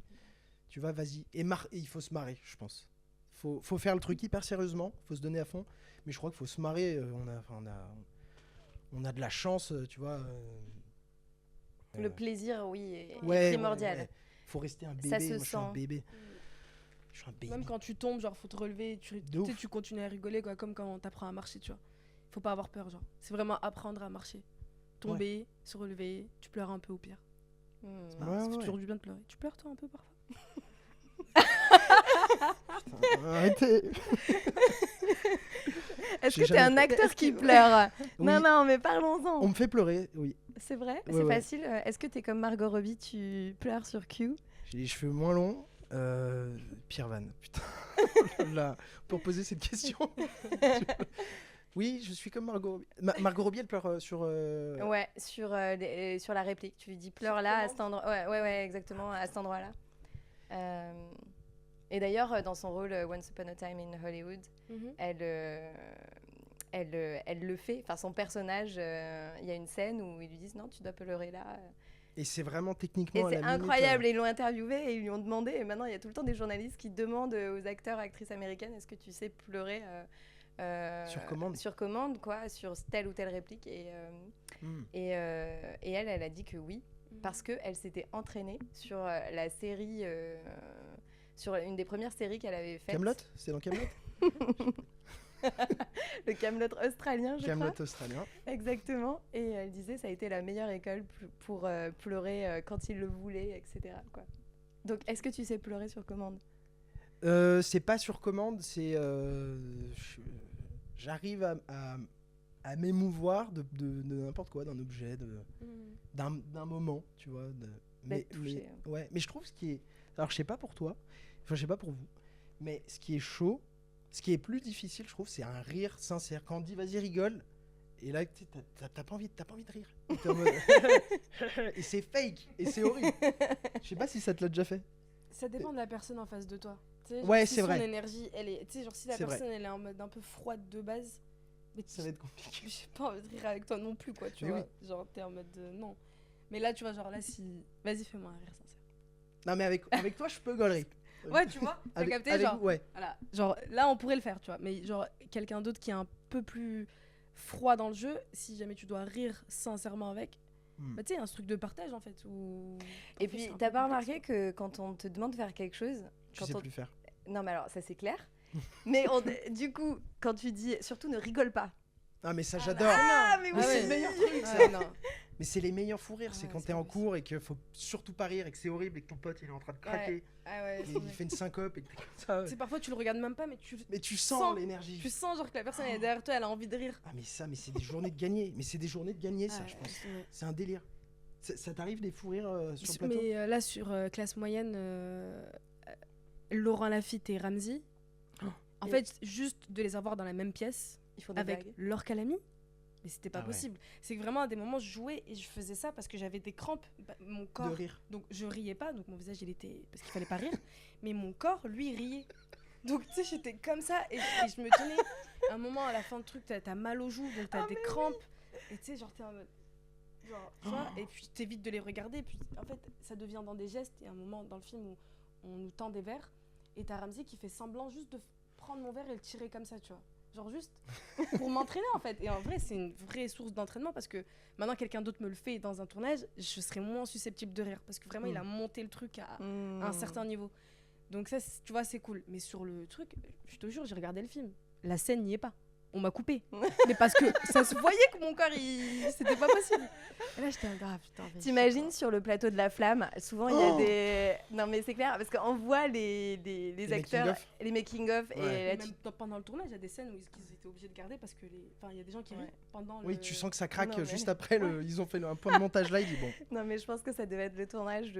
Tu vas, vas-y. Et il faut se marrer, je pense. Faut faire le truc hyper sérieusement, faut se donner à fond. Mais je crois qu'il faut se marrer. On a de la chance, tu vois. Le plaisir, oui, est primordial. Ouais. Faut rester un bébé. Ça se Moi, sent. je suis un bébé. Je suis un bébé. Même quand tu tombes, genre, faut te relever. Tu continues à rigoler, quoi, comme quand t'apprends à marcher, tu vois. Faut pas avoir peur, genre. C'est vraiment apprendre à marcher. Tomber, se relever, tu pleures un peu au pire. Ça fait toujours du bien de pleurer. Tu pleures, toi, un peu, parfois? Putain, arrêtez. Est-ce que t'es un acteur qui pleure? Oui. Non, mais parlons-en. On me fait pleurer, oui. C'est vrai? Ouais, C'est ouais. facile. Est-ce que t'es comme Margot Robbie, tu pleures sur Q? J'ai les cheveux moins longs. Pire van, putain. Là, pour poser cette question. Oui, je suis comme Margot Robbie. Margot Robbie, elle pleure sur... Ouais, sur la réplique. Tu lui dis pleure là, à cet endroit. Ouais, exactement, à cet endroit-là. Et d'ailleurs, dans son rôle Once Upon a Time in Hollywood, elle le fait. Enfin, son personnage, il y a une scène où ils lui disent non, tu dois pleurer là. Et c'est vraiment techniquement Et à c'est la minute, incroyable. Et ils l'ont interviewé et ils lui ont demandé. Et maintenant, il y a tout le temps des journalistes qui demandent aux acteurs, actrices américaines, est-ce que tu sais pleurer sur commande, quoi, sur telle ou telle réplique. Et elle a dit que oui, parce qu'elle s'était entraînée sur la série, sur une des premières séries qu'elle avait faites. Kaamelott? C'est dans Kaamelott? Le Kaamelott australien, je crois. Kaamelott australien. Exactement. Et elle disait ça a été la meilleure école pour pleurer quand il le voulait, etc. quoi. Donc, est-ce que tu sais pleurer sur commande? C'est pas sur commande, c'est... j'arrive à m'émouvoir de n'importe quoi, d'un objet, d'un moment, tu vois. Mais je trouve ce qui est... Alors, je sais pas pour toi, enfin, je sais pas pour vous, mais ce qui est chaud, ce qui est plus difficile, je trouve, c'est un rire sincère. Quand on dit vas-y, rigole, et là, t'as pas envie de rire. Et t'es en mode... et c'est fake, et c'est horrible. Je sais pas si ça te l'a déjà fait. Ça dépend de la personne en face de toi. Ouais, si c'est son vrai. énergie, elle est... Tu sais, genre si la personne, elle est en mode un peu froide de base, mais ça va être compliqué. J'ai pas envie de rire avec toi non plus, quoi, tu vois. Oui. Genre, t'es en mode non. Mais là, tu vois, genre là, si... Vas-y, fais-moi un rire sincère. Non, mais avec toi, je peux gaulerie. Ouais, tu vois, t'as capté, avec genre... Ouais. Voilà, genre, là, on pourrait le faire, tu vois. Mais genre, quelqu'un d'autre qui est un peu plus froid dans le jeu, si jamais tu dois rire sincèrement avec... Bah, tu sais, un truc de partage, en fait. Et puis, t'as pas remarqué que quand on te demande de faire quelque chose... Tu sais plus faire. Non, mais alors, ça, c'est clair. Mais du coup, quand tu dis... Surtout, ne rigole pas. Ah, mais ça, j'adore. Mais oui, c'est le meilleur truc, ça. Non. Mais c'est les meilleurs fous rires, c'est quand t'es en cours et qu'il faut surtout pas rire et que c'est horrible et que ton pote il est en train de craquer. Il fait une syncope et que t'es comme ça. Tu sais, parfois tu le regardes même pas, mais tu sens l'énergie. Tu sens genre que la personne est derrière toi, elle a envie de rire. Ah, mais c'est des journées de gagner. Mais c'est des journées de gagner, ça, je pense. C'est un délire. Ça t'arrive des fous rires sur le plateau? Mais là, sur classe moyenne, Laurent Lafitte et Ramzy, en fait, juste de les avoir dans la même pièce avec Laure Calamy. Mais c'était pas possible. C'est que vraiment à des moments je jouais et je faisais ça parce que j'avais des crampes, mon corps. De rire. Donc je riais pas, donc mon visage il était parce qu'il fallait pas rire, mais mon corps lui riait. Donc tu sais j'étais comme ça et je me tenais. À un moment à la fin du truc t'as mal aux joues donc t'as des crampes et tu sais genre t'es en mode genre tu vois et puis t'évites de les regarder et puis en fait ça devient dans des gestes. Il y a un moment dans le film où on nous tend des verres et t'as Ramzy qui fait semblant juste de prendre mon verre et le tirer comme ça tu vois. Genre juste pour m'entraîner en fait. Et en vrai, c'est une vraie source d'entraînement parce que maintenant, quelqu'un d'autre me le fait dans un tournage, je serais moins susceptible de rire parce que vraiment, il a monté le truc à un certain niveau. Donc ça, tu vois, c'est cool. Mais sur le truc, je te jure, j'ai regardé le film. La scène n'y est pas. on m'a coupé. Mais parce que ça se voyait que mon corps, c'était pas possible. Et là, j'étais putain. T'imagines sur le plateau de La Flamme, souvent il y a des. Non, mais c'est clair, parce qu'on voit les acteurs, les making-of. Ouais. Et même pendant le tournage, il y a des scènes où ils étaient obligés de garder parce que il y a des gens qui rient pendant le. Oui, tu sens que ça craque Non, juste après. Ils ont fait un point de montage là. Il dit bon. Non, mais je pense que ça devait être le tournage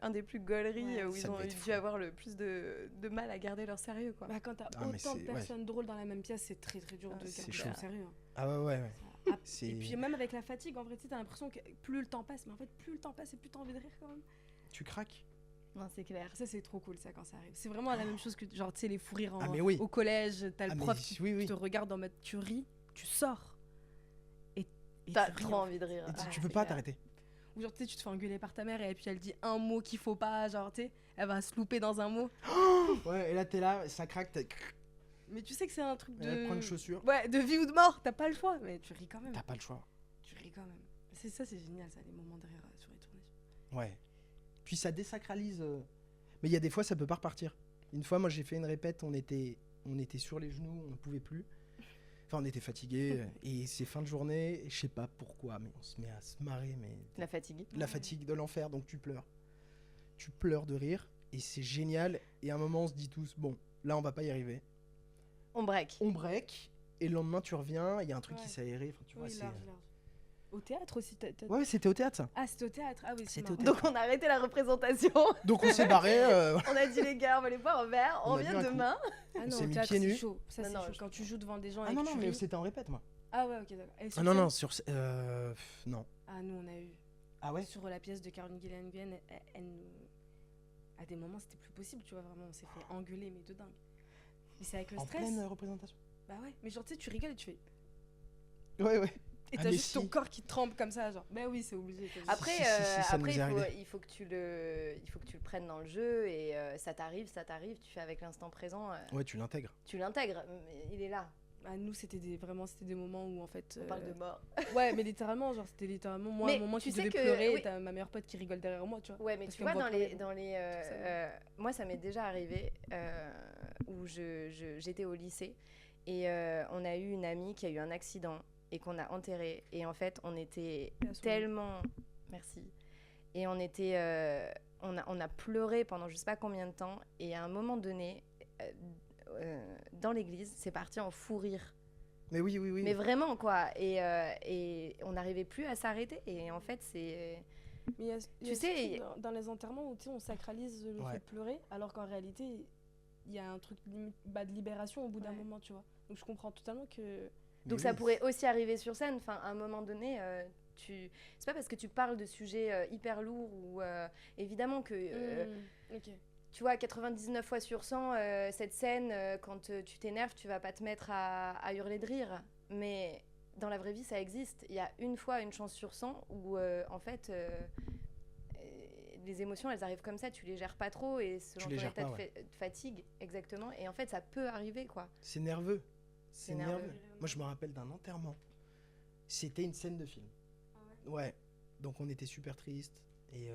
un des plus gauleries où ils ont dû avoir le plus de mal à garder leur sérieux, quoi. Bah, quand t'as autant de personnes drôles dans la même pièce, c'est très très dur de garder leur sérieux. Ah ouais. Et puis même avec la fatigue, en vrai, tu as l'impression que plus le temps passe, mais en fait, plus le temps passe et plus t'as envie de rire quand même. Tu craques. Non, c'est clair. Ça, c'est trop cool, ça, quand ça arrive. C'est vraiment la même chose que, genre, tu sais, les fous rires au collège, t'as le prof qui te regarde en mode, tu ris, tu sors. Et t'as trop envie de rire. Et tu peux pas t'arrêter. Ou genre, tu sais, tu te fais engueuler par ta mère et puis elle dit un mot qu'il faut pas, genre, tu sais, elle va se louper dans un mot. Ouais, et là, t'es là, ça craque, mais tu sais que c'est un truc de. Elle prend une chaussure. Ouais, de vie ou de mort, t'as pas le choix, mais tu ris quand même. T'as pas le choix. Tu ris quand même. C'est génial, ça, les moments de rire sur les tournages. Ouais. Puis ça désacralise. Mais il y a des fois, ça peut pas repartir. Une fois, moi, j'ai fait une répète, on était sur les genoux, on ne pouvait plus. Enfin, on était fatigués, et c'est fin de journée, et je sais pas pourquoi, mais on se met à se marrer. Mais la fatigue. La fatigue de l'enfer, donc tu pleures. Tu pleures de rire, et c'est génial. Et à un moment, on se dit tous, bon, là, on va pas y arriver. On break. Et le lendemain, tu reviens, il y a un truc qui s'est aéré. Enfin, tu vois, large. Au théâtre aussi Ouais, c'était au théâtre, ça. Ah, c'était au théâtre. Ah oui, c'était au théâtre. Donc on a arrêté la représentation. Donc on s'est barré. On a dit les gars, on va aller boire un verre, on vient demain. Ah non, au théâtre, pieds nus. c'est chaud. Ça, c'est chaud. Quand tu joues devant des gens. Ah non, mais c'était en répète, moi. Ah ouais, ok, d'accord. Ah non, sur. Non. Ah, nous, on a eu. Ah ouais. Sur la pièce de Caroline Gillian, à des moments, c'était plus possible, tu vois, vraiment. On s'est fait engueuler, mais de dingue. Et c'est avec le stress. En pleine représentation. Bah ouais, mais genre, tu sais, tu rigoles et tu fais. Ouais. Et t'as juste ton corps qui tremble comme ça, genre. Bah oui, c'est obligé. Après, il faut que tu le prennes dans le jeu et ça t'arrive, tu fais avec l'instant présent. Ouais, tu l'intègres. Il est là. Ah, nous, c'était des moments où en fait. On parle de mort. Ouais, mais littéralement, genre, c'était littéralement moi, un moment qui devais pleurer et t'as ma meilleure pote qui rigole derrière moi, tu vois. Ouais, mais tu vois, moi, ça m'est déjà arrivé où j'étais au lycée et on a eu une amie qui a eu un accident et qu'on a enterré. Et en fait, on était tellement... Merci. Et on était... on a pleuré pendant je sais pas combien de temps. Et à un moment donné, dans l'église, c'est parti en fou rire. Mais oui. Mais vraiment, quoi. Et on n'arrivait plus à s'arrêter. Et en fait, c'est... Mais tu sais, dans les enterrements où on sacralise le fait de pleurer, alors qu'en réalité, il y a un truc de libération au bout d'un moment, tu vois. Donc je comprends totalement que... Donc ça pourrait aussi arriver sur scène. Enfin, à un moment donné, c'est pas parce que tu parles de sujets hyper lourds ou évidemment que tu vois 99 fois sur 100 cette scène quand tu t'énerves, tu vas pas te mettre à hurler de rire. Mais dans la vraie vie, ça existe. Il y a une chance sur 100 où en fait les émotions, elles arrivent comme ça, tu les gères pas trop et selon ton état de fatigue, exactement. Et en fait, ça peut arriver, quoi. C'est nerveux. C'est nerveux. Moi, je me rappelle d'un enterrement. C'était une scène de film. Ah ouais. Ouais. Donc, on était super tristes. Et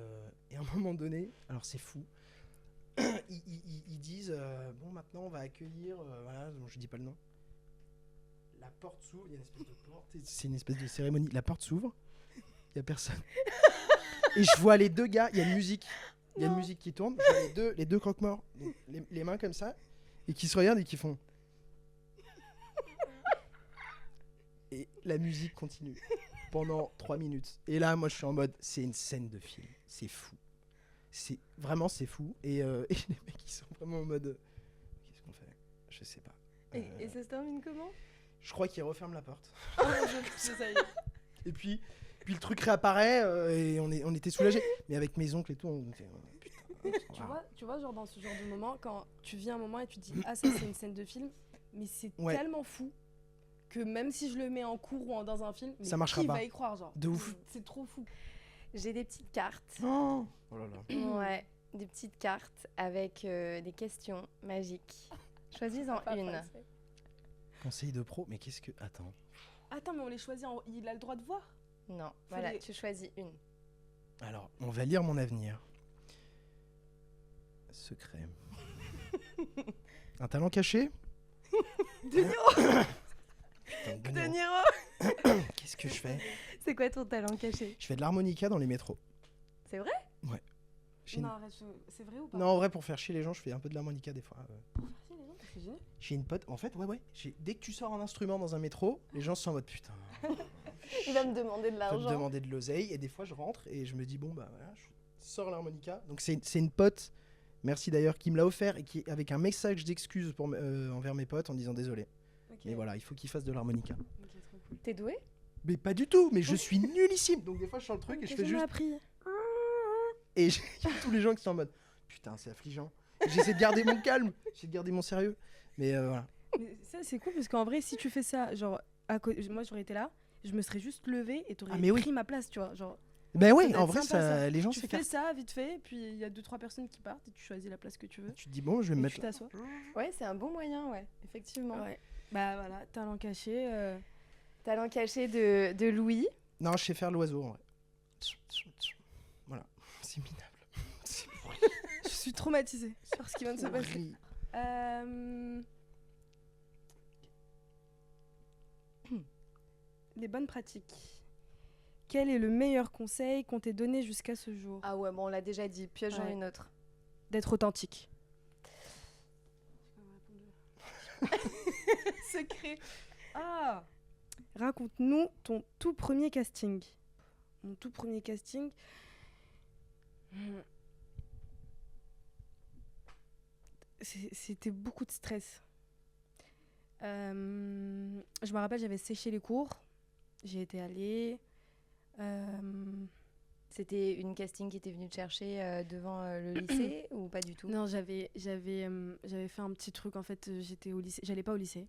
à un moment donné, alors c'est fou, ils disent bon, maintenant, on va accueillir. Voilà, je dis pas le nom. La porte s'ouvre. Il y a une espèce de porte. C'est une espèce de cérémonie. La porte s'ouvre. Il y a personne. Et je vois les deux gars. Il y a une musique. Il y a une musique qui tourne. Je vois les deux croque-morts. Les mains comme ça. Et qui se regardent et qui font. Et la musique continue pendant 3 minutes. Et là, moi, je suis en mode, c'est une scène de film. C'est fou. C'est fou. Et les mecs, ils sont vraiment en mode, qu'est-ce qu'on fait ? Je sais pas. Et ça se termine comment ? Je crois qu'ils referment la porte. Ça y est. Et puis le truc réapparaît et on était soulagés. Mais avec mes oncles et tout, on était... putain. Tu vois, genre dans ce genre de moment, quand tu vis un moment et tu te dis, ah, ça, c'est une scène de film, mais c'est tellement fou que même si je le mets en cours ou dans un film, ça marchera pas. Qui va y croire, genre. De ouf. C'est trop fou. J'ai des petites cartes. Oh là là. Ouais, des petites cartes avec des questions magiques. Choisis-en une. Conseil de pro, mais qu'est-ce que... Attends, mais on les choisit, il a le droit de voir ? Non, voilà, tu choisis une. Alors, on va lire mon avenir. Secret. Un talent caché ? Putain, De Niro. Qu'est-ce que je fais? C'est quoi ton talent caché? Je fais de l'harmonica dans les métros. C'est vrai? Ouais. Non, arrête, c'est vrai ou pas? Non, en vrai, pour faire chier les gens, je fais un peu de l'harmonica des fois. Pour faire chier les gens, c'est génial. J'ai une pote, en fait, ouais. Dès que tu sors un instrument dans un métro, les gens sont en mode putain. Il va me demander de Il va me l'argent. demander de l'oseille. Et des fois, je rentre et je me dis, bon, bah voilà, je sors l'harmonica. Donc, c'est une pote, merci d'ailleurs, qui me l'a offert et qui, avec un message d'excuse envers mes potes en disant désolé. Ok. Mais voilà, il faut qu'ils fassent de l'harmonica. Ok, trop cool. T'es doué? Mais pas du tout, mais je suis nullissime. Donc, des fois, je sors le truc et je fais juste. appris. Et il y a tous les gens qui sont en mode putain, c'est affligeant. J'essaie de garder mon calme, j'essaie de garder mon sérieux. Mais voilà. Mais ça, c'est cool parce qu'en vrai, si tu fais ça, genre, moi j'aurais été là, je me serais juste levée et t'aurais mais oui. pris ma place, tu vois. Genre, Ben ça ouais, doit en être vrai, sympa, ça. les gens tu fais s'écartent. ça vite fait, et puis il y a 2-3 personnes qui partent et tu choisis la place que tu veux. Tu te dis bon, je vais me Et mettre tu là. t'assois. Ouais, c'est un bon moyen, ouais, effectivement. Ouais. Bah voilà, talent caché. Talent caché de Louis. Non, je sais faire l'oiseau en vrai. Voilà, c'est minable. Je suis traumatisée par ce qui vient de se passer. Horrible. Les bonnes pratiques. Quel est le meilleur conseil qu'on t'ait donné jusqu'à ce jour? Ah ouais, bon, on l'a déjà dit, pioche Ouais. une autre. D'être authentique. Secret. Ah. Raconte-nous ton tout premier casting. Mon tout premier casting. C'était beaucoup de stress. Je me rappelle, j'avais séché les cours. J'ai été allée. C'était une casting qui était venue te chercher devant le lycée ou pas du tout? Non, j'avais fait un petit truc. En fait, j'étais au lycée. J'allais pas au lycée.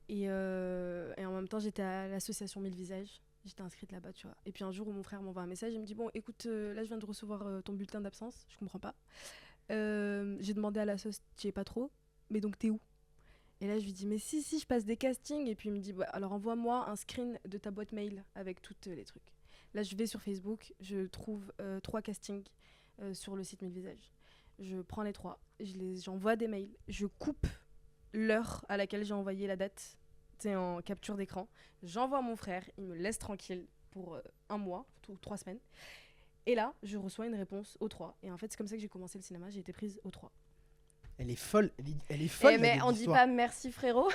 Et en même temps, j'étais à l'association 1000 Visages. J'étais inscrite là-bas, tu vois. Et puis un jour où mon frère m'envoie un message, il me dit bon, écoute, là je viens de recevoir ton bulletin d'absence. Je comprends pas. J'ai demandé à l'asso, tu es pas trop. Mais donc t'es où? Et là je lui dis mais si je passe des castings. Et puis il me dit bah, alors envoie-moi un screen de ta boîte mail avec tous les trucs. Là je vais sur Facebook, je trouve 3 castings sur le site 1000 Visages. Je prends les 3, j'envoie des mails, je coupe l'heure à laquelle j'ai envoyé la date, c'est en capture d'écran. J'envoie à mon frère, il me laisse tranquille pour 1 mois ou 3 semaines. Et là, je reçois une réponse au 3. Et en fait, c'est comme ça que j'ai commencé le cinéma, j'ai été prise au 3. Elle est folle, elle est folle. Mais on dit pas merci frérot.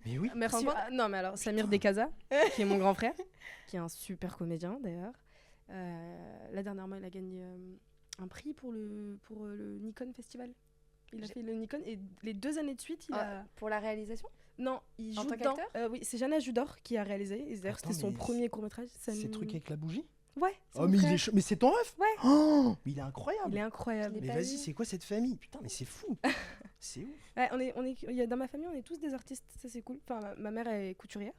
Mais oui. Merci. Non, mais alors, Samir Dekaza, qui est mon grand frère, qui est un super comédien d'ailleurs. Là, dernièrement, il a gagné un prix pour le Nikon Festival. Il a fait le Nikon et les 2 années de suite, il a... Pour la réalisation? Non, il En joue tant dedans. qu'acteur Oui, c'est Jana Judor qui a réalisé. Et d'ailleurs, Attends, c'était son mais premier court-métrage. Ces trucs avec la bougie? Ouais. Oh, mais il est mais c'est ton ref? Ouais. Oh, mais il est incroyable. Il est incroyable. Je l'ai Mais pas vas-y, vu. c'est quoi cette famille? Putain, mais c'est fou. C'est ouf. Ouais, dans ma famille, on est tous des artistes. Ça, c'est cool. Enfin, ma mère est couturière.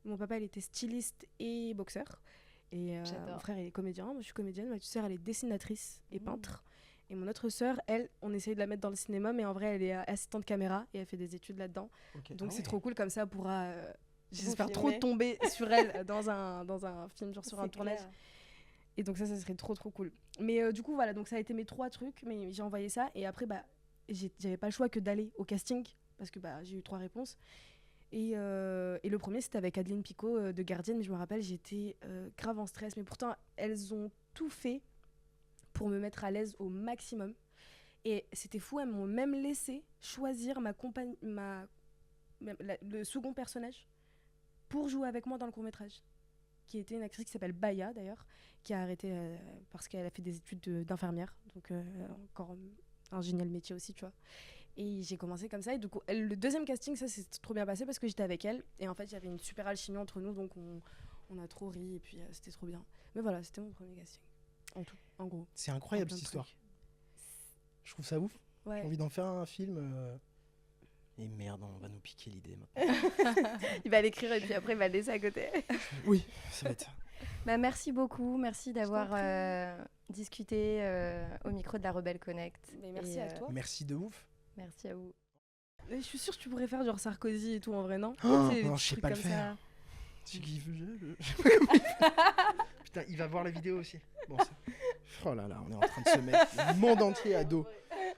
Mon papa, il était styliste et boxeur. Et mon frère, il est comédien. Moi, je suis comédienne. Ma sœur, elle est dessinatrice et peintre. Et mon autre sœur, elle, on essaye de la mettre dans le cinéma, mais en vrai, elle est assistante caméra et elle fait des études là-dedans. Okay. Donc, Ah c'est ouais. trop cool. Comme ça, elle pourra, j'espère, Vous trop filmer. tomber sur elle dans un film, genre sur un C'est tournage. clair. Et donc, ça serait trop cool. Mais du coup, voilà. Donc, ça a été mes 3 trucs. Mais j'ai envoyé ça. Et après, bah, j'avais pas le choix que d'aller au casting parce que bah, j'ai eu 3 réponses. Et le premier, c'était avec Adeline Picot de Gardienne. Mais je me rappelle, j'étais grave en stress. Mais pourtant, elles ont tout fait pour me mettre à l'aise au maximum. Et c'était fou, elles m'ont même laissé choisir le second personnage pour jouer avec moi dans le court-métrage. Qui était une actrice qui s'appelle Baya, d'ailleurs, qui a arrêté parce qu'elle a fait des études d'infirmière. Donc, encore un génial métier aussi, tu vois. Et j'ai commencé comme ça. Et du coup, le deuxième casting, ça s'est trop bien passé parce que j'étais avec elle. Et en fait, il y avait une super alchimie entre nous. Donc, on a trop ri. Et puis, c'était trop bien. Mais voilà, c'était mon premier casting. En tout, en gros. C'est incroyable Plein de cette histoire. trucs. Je trouve ça ouf. Ouais. J'ai envie d'en faire un film. Et merde, on va nous piquer l'idée maintenant. Il va l'écrire et puis après il va le laisser à côté. Oui, ça va être ça. Bah, merci beaucoup, merci d'avoir discuté au micro de la Rebelle Connect. Mais merci Et, à toi. Merci de ouf. Merci à vous. Mais je suis sûre que tu pourrais faire genre Sarkozy et tout en vrai, non? Oh, Tu sais, les non, petits je sais trucs pas le comme faire. ça. C'est qui je sais pas comment il fait. Putain, il va voir la vidéo aussi. Bon, oh là là, on est en train de se mettre le monde entier à dos.